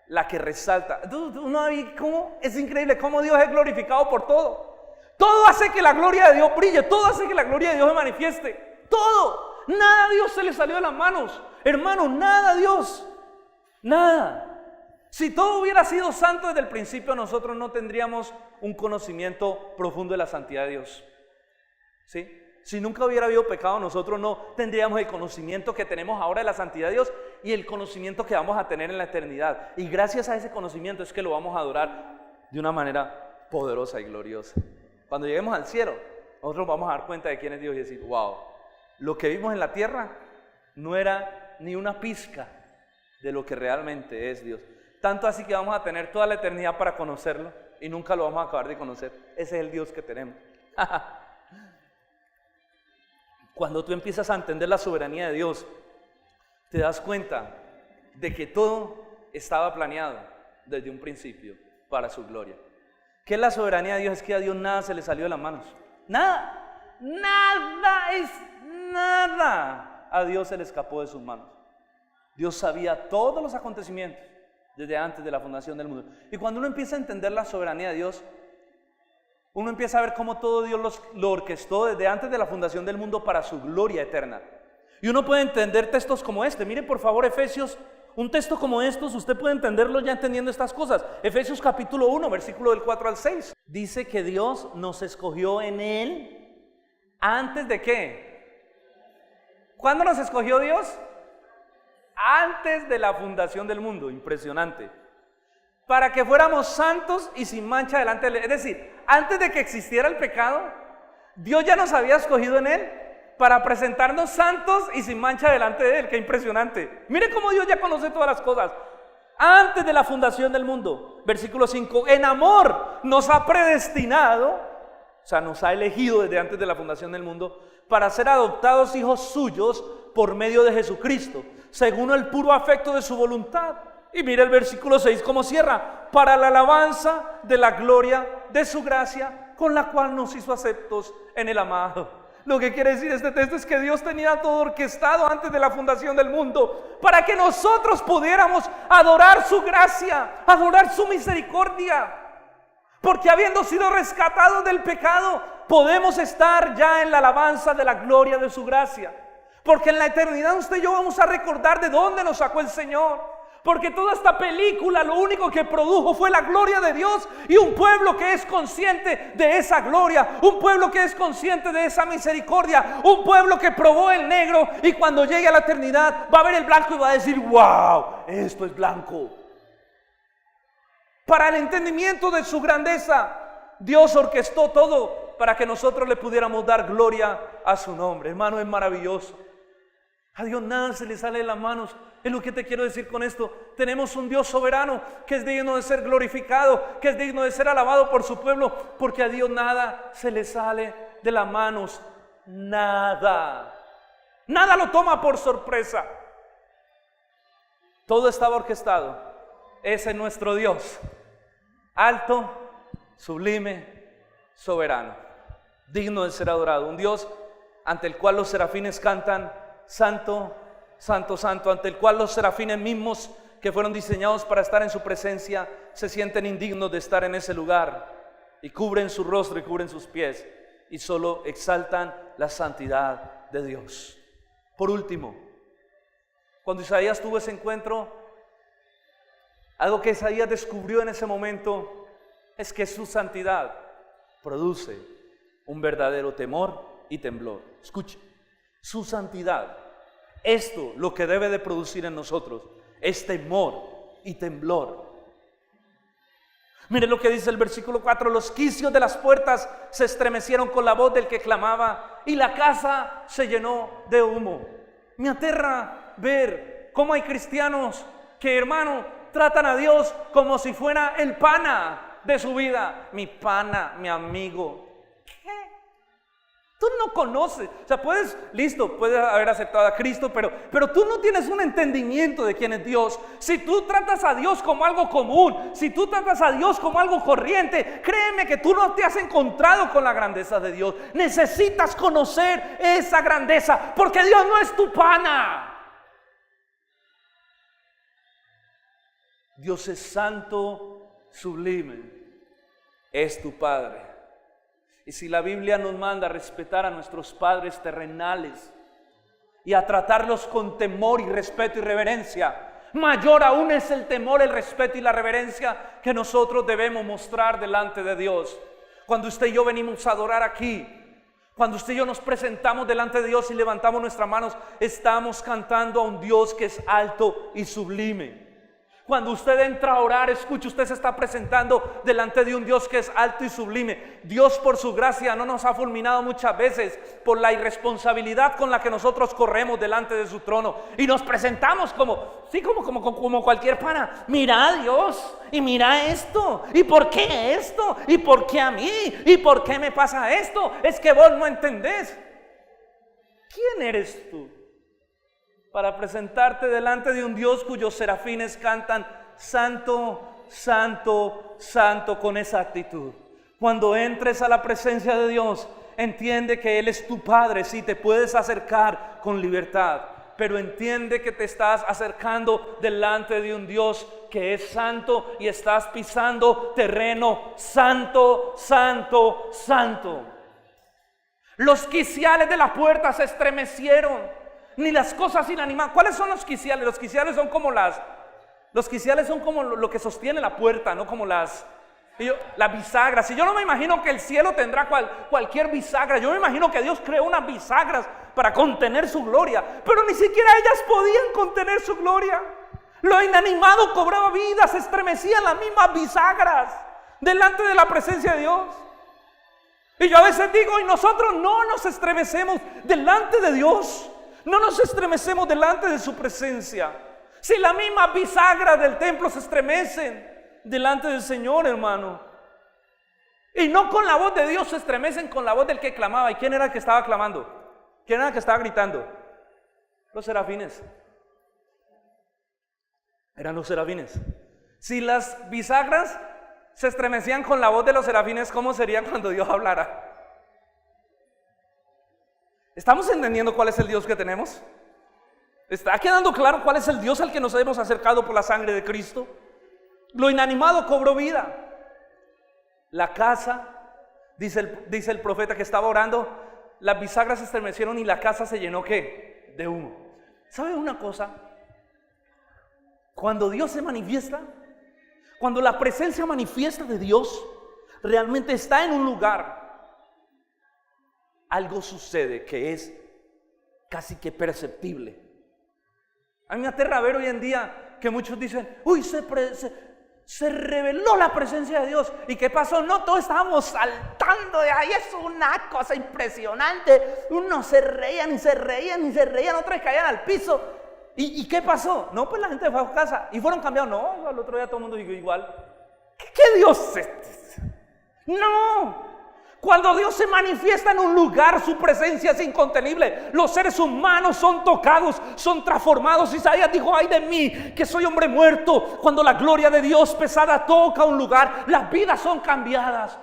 la que resalta. ¿Cómo? Es increíble cómo Dios es glorificado por todo. Todo hace que la gloria de Dios brille, todo hace que la gloria de Dios se manifieste. Todo, nada a Dios se le salió de las manos, hermano, nada a Dios, nada. Si todo hubiera sido santo desde el principio, nosotros no tendríamos un conocimiento profundo de la santidad de Dios. ¿Sí? Si nunca hubiera habido pecado, nosotros no tendríamos el conocimiento que tenemos ahora de la santidad de Dios y el conocimiento que vamos a tener en la eternidad. Y gracias a ese conocimiento es que lo vamos a adorar de una manera poderosa y gloriosa. Cuando lleguemos al cielo, nosotros vamos a dar cuenta de quién es Dios y decir, wow, lo que vimos en la tierra no era ni una pizca de lo que realmente es Dios. Tanto así que vamos a tener toda la eternidad para conocerlo y nunca lo vamos a acabar de conocer. Ese es el Dios que tenemos. Cuando tú empiezas a entender la soberanía de Dios, te das cuenta de que todo estaba planeado desde un principio para su gloria. ¿Qué es la soberanía de Dios? Es que a Dios nada se le salió de las manos. Nada a Dios se le escapó de sus manos. Dios sabía todos los acontecimientos desde antes de la fundación del mundo. Y cuando uno empieza a entender la soberanía de Dios, uno empieza a ver cómo todo Dios lo orquestó desde antes de la fundación del mundo para su gloria eterna. Y uno puede entender textos como este. Miren por favor Efesios, un texto como estos, usted puede entenderlo ya entendiendo estas cosas. Efesios capítulo 1, versículo del 4 al 6. Dice que Dios nos escogió en Él antes de ¿qué? ¿Cuándo nos escogió Dios? Antes de la fundación del mundo. Impresionante. Para que fuéramos santos y sin mancha delante de Él. Es decir, antes de que existiera el pecado, Dios ya nos había escogido en Él para presentarnos santos y sin mancha delante de Él. ¡Qué impresionante! Mire cómo Dios ya conoce todas las cosas. Antes de la fundación del mundo, versículo 5, en amor nos ha predestinado, o sea, nos ha elegido desde antes de la fundación del mundo, para ser adoptados hijos suyos por medio de Jesucristo, según el puro afecto de su voluntad. Y mire el versículo 6 cómo cierra, para la alabanza de la gloria de su gracia, con la cual nos hizo aceptos en el amado. Lo que quiere decir este texto es que Dios tenía todo orquestado antes de la fundación del mundo, para que nosotros pudiéramos adorar su gracia, adorar su misericordia. Porque habiendo sido rescatados del pecado, podemos estar ya en la alabanza de la gloria de su gracia. Porque en la eternidad usted y yo vamos a recordar de dónde nos sacó el Señor. Porque toda esta película lo único que produjo fue la gloria de Dios y un pueblo que es consciente de esa gloria, un pueblo que es consciente de esa misericordia, un pueblo que probó el negro y cuando llegue a la eternidad va a ver el blanco y va a decir, wow, esto es blanco. Para el entendimiento de su grandeza, Dios orquestó todo para que nosotros le pudiéramos dar gloria a su nombre. Hermano, es maravilloso. A Dios nada se le sale de las manos. Es lo que te quiero decir con esto. Tenemos un Dios soberano que es digno de ser glorificado, que es digno de ser alabado por su pueblo, porque a Dios nada se le sale de las manos. Nada. Nada lo toma por sorpresa. Todo estaba orquestado. Ese es nuestro Dios. Alto, sublime, soberano. Digno de ser adorado. Un Dios ante el cual los serafines cantan santo, santo, santo, ante el cual los serafines mismos que fueron diseñados para estar en su presencia se sienten indignos de estar en ese lugar y cubren su rostro y cubren sus pies y solo exaltan la santidad de Dios. Por último, cuando Isaías tuvo ese encuentro Algo que Isaías descubrió en ese momento es que su santidad produce un verdadero temor y temblor. Escuche, su santidad, esto lo que debe de producir en nosotros es temor y temblor. Mire lo que dice el versículo 4: los quicios de las puertas se estremecieron con la voz del que clamaba, y la casa se llenó de humo. Me aterra ver cómo hay cristianos que, hermano, tratan a Dios como si fuera el pana de su vida. Mi pana, mi amigo. ¿Qué? Tú no conoces, o sea, puedes haber aceptado a Cristo, pero tú no tienes un entendimiento de quién es Dios. Si tú tratas a Dios como algo común, si tú tratas a Dios como algo corriente, créeme que tú no te has encontrado con la grandeza de Dios. Necesitas conocer esa grandeza, porque Dios no es tu pana. Dios es santo, sublime, es tu Padre. Y si la Biblia nos manda a respetar a nuestros padres terrenales y a tratarlos con temor y respeto y reverencia, mayor aún es el temor, el respeto y la reverencia que nosotros debemos mostrar delante de Dios. Cuando usted y yo venimos a adorar aquí, cuando usted y yo nos presentamos delante de Dios y levantamos nuestras manos, estamos cantando a un Dios que es alto y sublime. Cuando usted entra a orar, escuche, usted se está presentando delante de un Dios que es alto y sublime. Dios, por su gracia, no nos ha fulminado muchas veces por la irresponsabilidad con la que nosotros corremos delante de su trono y nos presentamos como cualquier pana. Mira a Dios y mira esto, y por qué esto, y por qué a mí, y por qué me pasa esto. Es que vos no entendés. ¿Quién eres tú para presentarte delante de un Dios cuyos serafines cantan santo, santo, santo con esa actitud? Cuando entres a la presencia de Dios, entiende que Él es tu Padre. Sí, te puedes acercar con libertad, pero entiende que te estás acercando delante de un Dios que es santo y estás pisando terreno santo, santo, santo. Los quiciales de la puerta se estremecieron, ni las cosas inanimadas. ¿Cuáles son los quiciales? Los quiciales son como lo que sostiene la puerta, no como las bisagras. Y yo no me imagino que el cielo tendrá cualquier bisagra. Yo me imagino que Dios creó unas bisagras para contener su gloria, pero ni siquiera ellas podían contener su gloria. Lo inanimado cobraba vida, se estremecían las mismas bisagras delante de la presencia de Dios. Y yo a veces digo, y nosotros no nos estremecemos delante de Dios. No nos estremecemos delante de su presencia. Si las mismas bisagras del templo se estremecen delante del Señor, hermano. Y no con la voz de Dios se estremecen, con la voz del que clamaba. ¿Y quién era el que estaba clamando? ¿Quién era el que estaba gritando? Los serafines. Eran los serafines. Si las bisagras se estremecían con la voz de los serafines, ¿cómo sería cuando Dios hablara? ¿Estamos entendiendo cuál es el Dios que tenemos? ¿Está quedando claro cuál es el Dios al que nos hemos acercado por la sangre de Cristo? Lo inanimado cobró vida. La casa, dice el profeta que estaba orando, las bisagras se estremecieron y la casa se llenó, ¿qué? De humo. ¿Sabe una cosa? Cuando Dios se manifiesta, cuando la presencia manifiesta de Dios realmente está en un lugar, algo sucede que es casi que perceptible. A mí me aterra ver hoy en día que muchos dicen, uy, se reveló la presencia de Dios. ¿Y qué pasó? No, todos estábamos saltando de ahí, es una cosa impresionante. Unos se reían y se reían y se reían, otros caían al piso. ¿Y qué pasó? No, pues la gente fue a su casa y fueron cambiados. No, al otro día todo el mundo dijo igual. ¿Qué Dios es este? No. Cuando Dios se manifiesta en un lugar, su presencia es incontenible. Los seres humanos son tocados, son transformados. Isaías dijo, ay de mí, que soy hombre muerto. Cuando la gloria de Dios pesada toca un lugar, las vidas son cambiadas.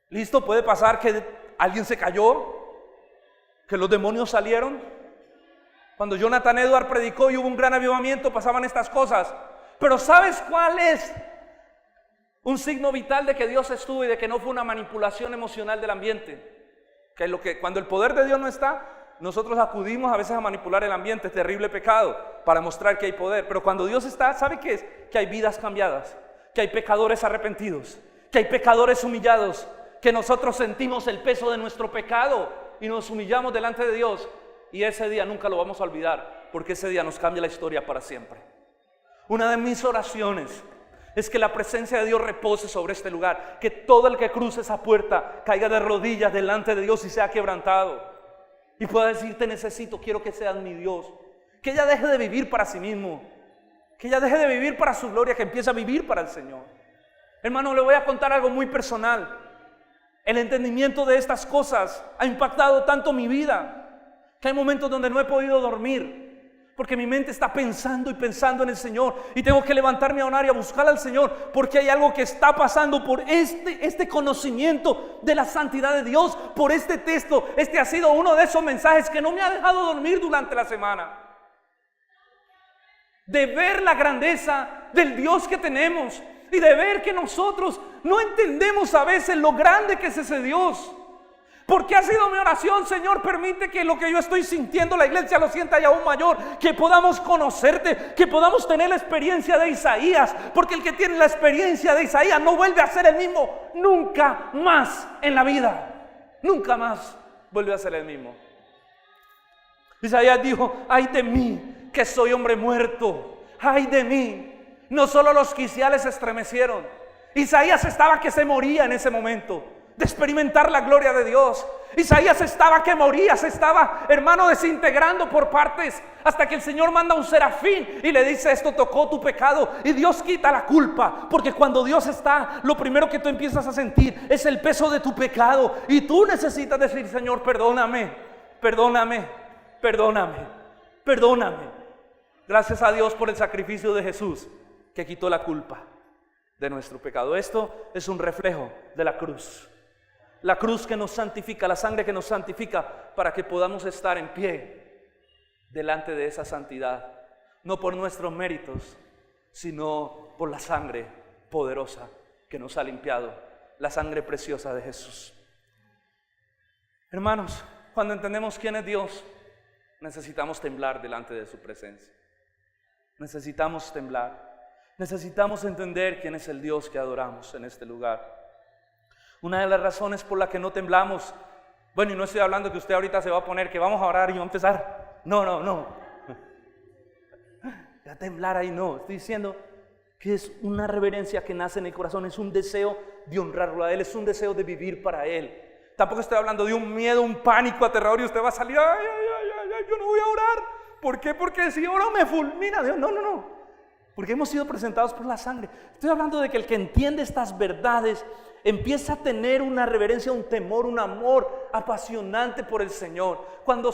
¿Listo? Puede pasar que alguien se cayó, que los demonios salieron. Cuando Jonathan Edwards predicó y hubo un gran avivamiento, pasaban estas cosas. Pero ¿sabes cuál es un signo vital de que Dios estuvo y de que no fue una manipulación emocional del ambiente? Que cuando el poder de Dios no está, nosotros acudimos a veces a manipular el ambiente, terrible pecado. para mostrar que hay poder. Pero cuando Dios está, ¿sabe qué es? Que hay vidas cambiadas, que hay pecadores arrepentidos, que hay pecadores humillados, que nosotros sentimos el peso de nuestro pecado y nos humillamos delante de Dios. Y ese día nunca lo vamos a olvidar, porque ese día nos cambia la historia para siempre. Una de mis oraciones es que la presencia de Dios repose sobre este lugar, que todo el que cruce esa puerta caiga de rodillas delante de Dios y sea quebrantado y pueda decir: te necesito, quiero que seas mi Dios. Que ella deje de vivir para sí mismo, que ella deje de vivir para su gloria, que empiece a vivir para el Señor. Hermano, le voy a contar algo muy personal. El entendimiento de estas cosas ha impactado tanto mi vida que hay momentos donde no he podido dormir, porque mi mente está pensando y pensando en el Señor, y tengo que levantarme a orar y a buscar al Señor, porque hay algo que está pasando por este conocimiento de la santidad de Dios, por este texto. Este ha sido uno de esos mensajes que no me ha dejado dormir durante la semana, de ver la grandeza del Dios que tenemos y de ver que nosotros no entendemos a veces lo grande que es ese Dios. Porque ha sido mi oración: Señor, permite que lo que yo estoy sintiendo, la iglesia lo sienta y aún mayor, que podamos conocerte, que podamos tener la experiencia de Isaías, porque el que tiene la experiencia de Isaías no vuelve a ser el mismo nunca más en la vida. Nunca más vuelve a ser el mismo. Isaías dijo: ay de mí, que soy hombre muerto, ay de mí. No solo los quiciales se estremecieron, Isaías estaba que se moría en ese momento de experimentar la gloria de Dios. Isaías estaba que moría, se estaba, hermano, desintegrando por partes, hasta que el Señor manda un serafín y le dice: esto tocó tu pecado, y Dios quita la culpa. Porque cuando Dios está, lo primero que tú empiezas a sentir es el peso de tu pecado, y tú necesitas decir: Señor, perdóname, perdóname, perdóname, perdóname. Gracias a Dios por el sacrificio de Jesús que quitó la culpa de nuestro pecado. Esto es un reflejo de la cruz. La cruz que nos santifica, la sangre que nos santifica, para que podamos estar en pie delante de esa santidad. No por nuestros méritos, sino por la sangre poderosa que nos ha limpiado, la sangre preciosa de Jesús. Hermanos, cuando entendemos quién es Dios, necesitamos temblar delante de su presencia. Necesitamos temblar. Necesitamos entender quién es el Dios que adoramos en este lugar. Una de las razones por la que no temblamos, bueno, y no estoy hablando que usted ahorita se va a poner que vamos a orar y va a empezar. No. A temblar ahí no. Estoy diciendo que es una reverencia que nace en el corazón, es un deseo de honrarlo a Él, es un deseo de vivir para Él. Tampoco estoy hablando de un miedo, un pánico aterrador y usted va a salir: ay, yo no voy a orar. ¿Por qué? Porque si oro me fulmina Dios. No. Porque hemos sido presentados por la sangre. Estoy hablando de que el que entiende estas verdades empieza a tener una reverencia, un temor, un amor apasionante por el Señor. Cuando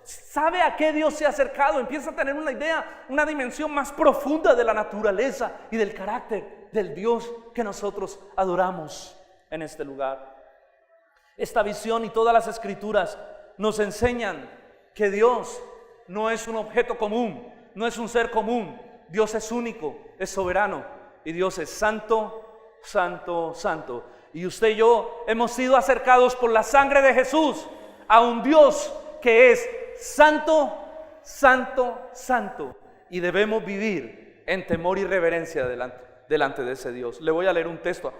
sabe a qué Dios se ha acercado, empieza a tener una idea, una dimensión más profunda de la naturaleza y del carácter del Dios que nosotros adoramos en este lugar. Esta visión y todas las escrituras nos enseñan que Dios no es un objeto común, no es un ser común. Dios es único, es soberano, y Dios es santo, santo, santo. Y usted y yo hemos sido acercados por la sangre de Jesús a un Dios que es santo, santo, santo, y debemos vivir en temor y reverencia delante de ese Dios. Le voy a leer un texto,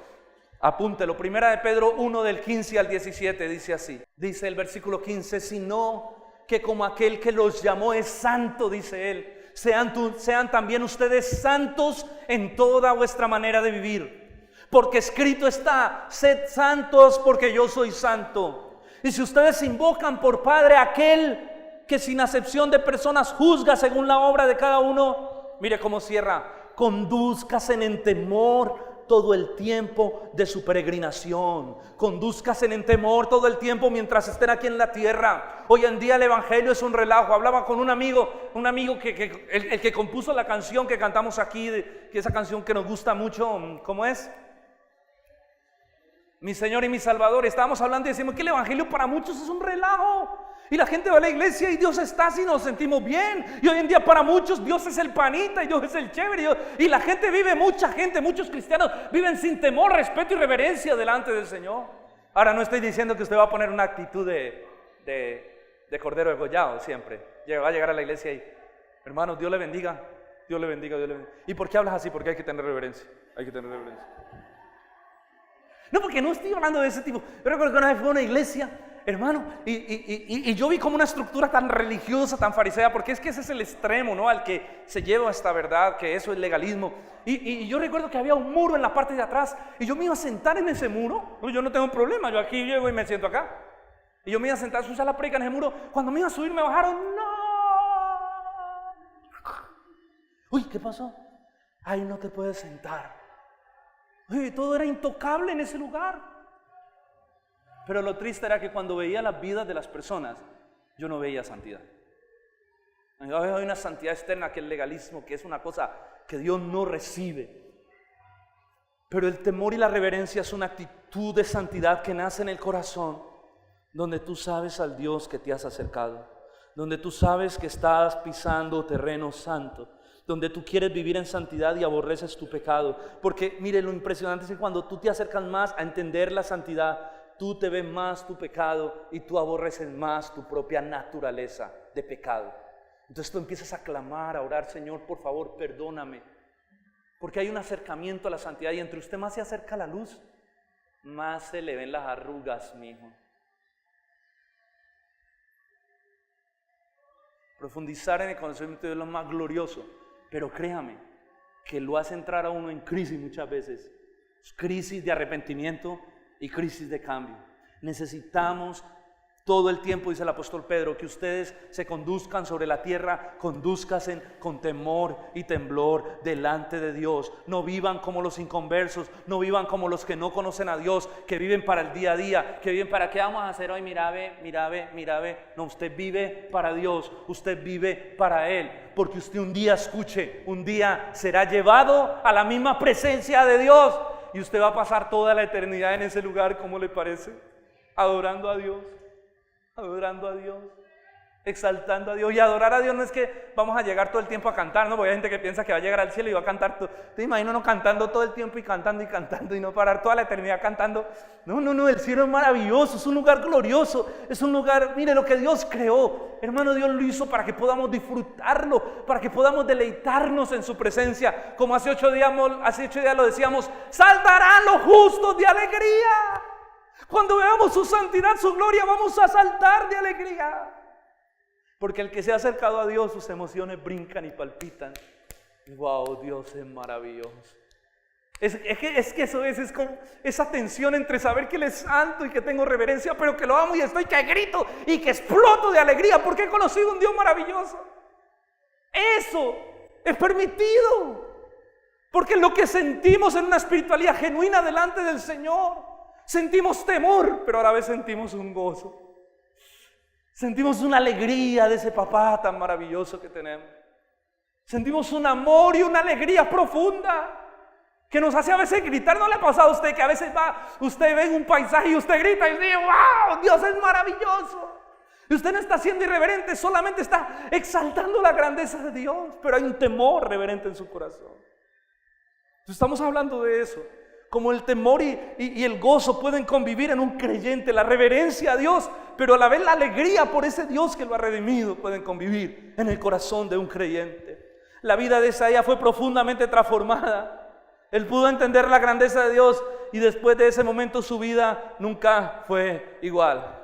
apúntelo. Primera de Pedro 1 del 15 al 17 dice así. Dice el versículo 15: sino que como aquel que los llamó es santo, dice él, sean también ustedes santos en toda vuestra manera de vivir. Porque escrito está: sed santos porque yo soy santo. Y si ustedes invocan por Padre a aquel que sin acepción de personas juzga según la obra de cada uno, mire cómo cierra: condúzcasen en temor todo el tiempo de su peregrinación. Condúzcasen en temor todo el tiempo mientras estén aquí en la tierra. Hoy en día el evangelio es un relajo. Hablaba con un amigo que el que compuso la canción que cantamos aquí, que esa canción que nos gusta mucho, ¿cómo es? Mi Señor y mi Salvador. Estábamos hablando y decimos que el evangelio para muchos es un relajo. Y la gente va a la iglesia y Dios está así, nos sentimos bien. Y hoy en día para muchos Dios es el panita y Dios es el chévere. Y la gente vive, muchos cristianos viven sin temor, respeto y reverencia delante del Señor. Ahora no estoy diciendo que usted va a poner una actitud de cordero degollado siempre. Va a llegar a la iglesia y Hermanos, Dios le bendiga. Dios le bendiga, Dios le bendiga. ¿Y por qué hablas así? Porque hay que tener reverencia. Hay que tener reverencia. No, porque no estoy hablando de ese tipo. Yo recuerdo que una vez fui a una iglesia, hermano, y yo vi como una estructura tan religiosa, tan farisea, porque es que ese es el extremo, ¿no? Al que se lleva esta verdad, que eso es legalismo. Y yo recuerdo que había un muro en la parte de atrás, y yo me iba a sentar en ese muro. Yo no tengo problema, yo aquí llego y me siento acá. Y yo me iba a sentar, escuchar la predica en ese muro. Cuando me iba a subir, me bajaron. ¡No! Uy, ¿qué pasó? Ahí no te puedes sentar. Uy, todo era intocable en ese lugar. Pero lo triste era que cuando veía las vidas de las personas, yo no veía santidad. Hay una santidad externa que es el legalismo, que es una cosa que Dios no recibe. Pero el temor y la reverencia es una actitud de santidad que nace en el corazón, donde tú sabes al Dios que te has acercado, donde tú sabes que estás pisando terreno santo, donde tú quieres vivir en santidad y aborreces tu pecado. Porque mire, lo impresionante es que cuando tú te acercas más a entender la santidad, tú te ves más tu pecado y tú aborreces más tu propia naturaleza de pecado. Entonces tú empiezas a clamar, a orar: Señor, por favor, perdóname. Porque hay un acercamiento a la santidad, y entre usted más se acerca a la luz, más se le ven las arrugas, mi hijo. Profundizar en el conocimiento de Dios es lo más glorioso, pero créame que lo hace entrar a uno en crisis muchas veces. Crisis de arrepentimiento y crisis de cambio. Necesitamos todo el tiempo, dice el apóstol Pedro, que ustedes se conduzcan sobre la tierra, conduzcasen con temor y temblor delante de Dios. No vivan como los inconversos, no vivan como los que no conocen a Dios, que viven para el día a día, que viven para: ¿qué vamos a hacer hoy? Mira ve. No, usted vive para Dios, usted vive para Él, porque usted un día, escuche, un día será llevado a la misma presencia de Dios, y usted va a pasar toda la eternidad en ese lugar. ¿Cómo le parece? Adorando a Dios. Adorando a Dios, exaltando a Dios. Y adorar a Dios no es que vamos a llegar todo el tiempo a cantar, ¿no? Porque hay gente que piensa que va a llegar al cielo y va a cantar todo. Te imagino no cantando todo el tiempo y cantando y no parar toda la eternidad cantando. No, el cielo es maravilloso, es un lugar glorioso, es un lugar, mire lo que Dios creó. Hermano, Dios lo hizo para que podamos disfrutarlo, para que podamos deleitarnos en su presencia. Como hace 8 días lo decíamos: saltarán los justos de alegría. Cuando veamos su santidad, su gloria, vamos a saltar de alegría. Porque el que se ha acercado a Dios, sus emociones brincan y palpitan. Wow, Dios es maravilloso. Es que eso es como esa tensión entre saber que Él es santo y que tengo reverencia, pero que lo amo y estoy que grito y que exploto de alegría porque he conocido un Dios maravilloso. Eso es permitido, porque lo que sentimos en una espiritualidad genuina delante del Señor, sentimos temor, pero a la vez sentimos un gozo. Sentimos una alegría de ese papá tan maravilloso que tenemos. Sentimos un amor y una alegría profunda que nos hace a veces gritar. ¿No le ha pasado a usted que a veces usted ve un paisaje y usted grita y dice: ¡wow! Dios es maravilloso! Y usted no está siendo irreverente, solamente está exaltando la grandeza de Dios, pero hay un temor reverente en su corazón. Entonces estamos hablando de eso. Como el temor y el gozo pueden convivir en un creyente, la reverencia a Dios, pero a la vez la alegría por ese Dios que lo ha redimido, pueden convivir en el corazón de un creyente. La vida de Isaías fue profundamente transformada. Él pudo entender la grandeza de Dios, y después de ese momento su vida nunca fue igual.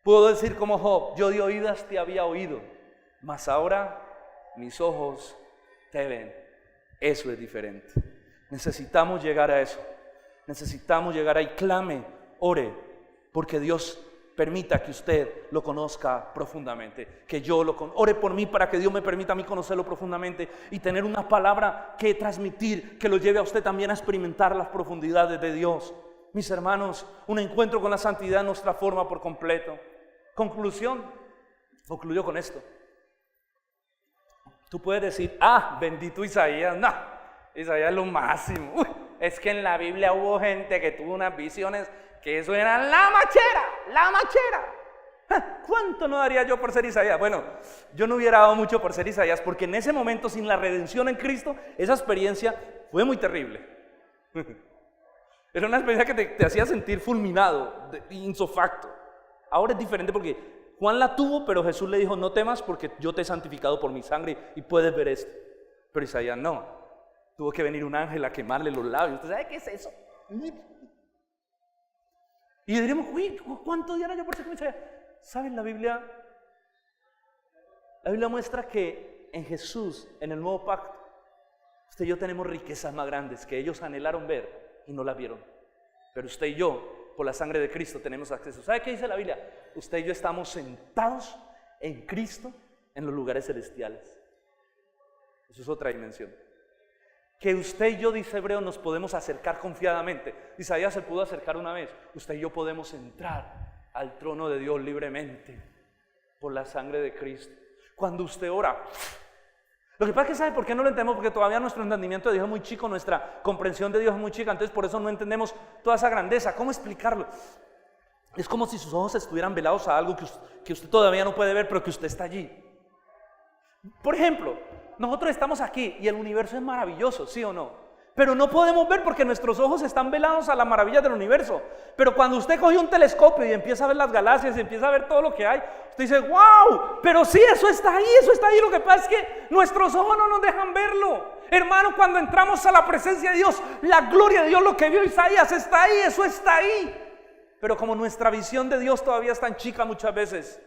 Pudo decir como Job: yo de oídas te había oído, mas ahora mis ojos te ven. Eso es diferente. Necesitamos llegar a eso. Necesitamos llegar ahí. Clame, ore, porque Dios permita que usted lo conozca profundamente. Que yo ore por mí para que Dios me permita a mí conocerlo profundamente y tener una palabra que transmitir, que lo lleve a usted también a experimentar las profundidades de Dios. Mis hermanos, un encuentro con la santidad nos transforma por completo. Concluyo con esto. Tú puedes decir: bendito Isaías. No, Isaías es lo máximo. Es que en la Biblia hubo gente que tuvo unas visiones que eso era la machera. ¿Cuánto no daría yo por ser Isaías? Bueno, yo no hubiera dado mucho por ser Isaías, porque en ese momento, sin la redención en Cristo, esa experiencia fue muy terrible. Era una experiencia que te hacía sentir fulminado, insofacto. Ahora es diferente porque Juan la tuvo, pero Jesús le dijo, no temas porque yo te he santificado por mi sangre y puedes ver esto. Pero Isaías no. Tuvo que venir un ángel a quemarle los labios. ¿Usted sabe qué es eso? Y diríamos, uy, ¿cuánto diera yo por ser como Isaías? ¿Saben la Biblia? La Biblia muestra que en Jesús, en el nuevo pacto, usted y yo tenemos riquezas más grandes que ellos anhelaron ver y no las vieron. Pero usted y yo, por la sangre de Cristo, tenemos acceso. ¿Sabe qué dice la Biblia? Usted y yo estamos sentados en Cristo en los lugares celestiales. Eso es otra dimensión. Que usted y yo, dice Hebreo, nos podemos acercar confiadamente. Isaías se pudo acercar una vez. Usted y yo podemos entrar al trono de Dios libremente por la sangre de Cristo. Cuando usted ora, lo que pasa es que ¿sabe por qué no lo entendemos? Porque todavía nuestro entendimiento de Dios es muy chico, nuestra comprensión de Dios es muy chica, entonces por eso no entendemos toda esa grandeza. ¿Cómo explicarlo? Es como si sus ojos estuvieran velados a algo que usted todavía no puede ver, pero que usted está allí. Por ejemplo, nosotros estamos aquí y el universo es maravilloso, ¿sí o no? Pero no podemos ver porque nuestros ojos están velados a la maravilla del universo. Pero cuando usted coge un telescopio y empieza a ver las galaxias y empieza a ver todo lo que hay, usted dice, wow, pero sí, eso está ahí, eso está ahí. Lo que pasa es que nuestros ojos no nos dejan verlo. Hermano, cuando entramos a la presencia de Dios, la gloria de Dios, lo que vio Isaías, está ahí, eso está ahí. Pero como nuestra visión de Dios todavía es tan chica muchas veces,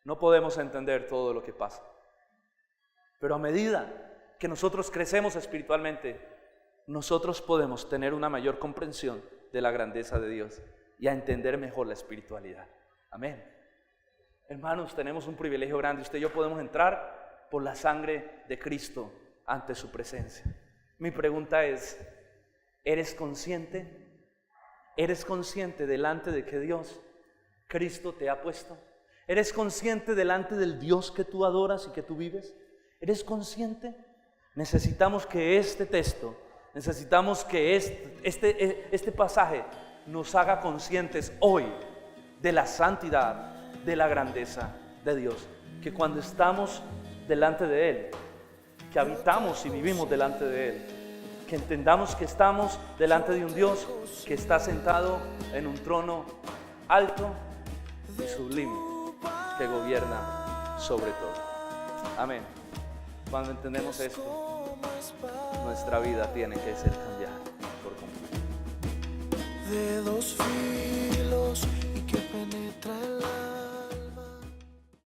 no podemos entender todo lo que pasa. Pero a medida que nosotros crecemos espiritualmente, nosotros podemos tener una mayor comprensión de la grandeza de Dios y a entender mejor la espiritualidad. Amén. Hermanos, tenemos un privilegio grande. Usted y yo podemos entrar por la sangre de Cristo ante su presencia. Mi pregunta es, ¿eres consciente? ¿Eres consciente delante de que Dios, Cristo, te ha puesto? ¿Eres consciente delante del Dios que tú adoras y que tú vives? ¿Eres consciente? Necesitamos que este texto, necesitamos que este pasaje nos haga conscientes hoy de la santidad, de la grandeza de Dios. Que cuando estamos delante de Él, que habitamos y vivimos delante de Él, que entendamos que estamos delante de un Dios que está sentado en un trono alto y sublime, que gobierna sobre todo. Amén. Cuando entendemos esto, nuestra vida tiene que ser cambiada por completo.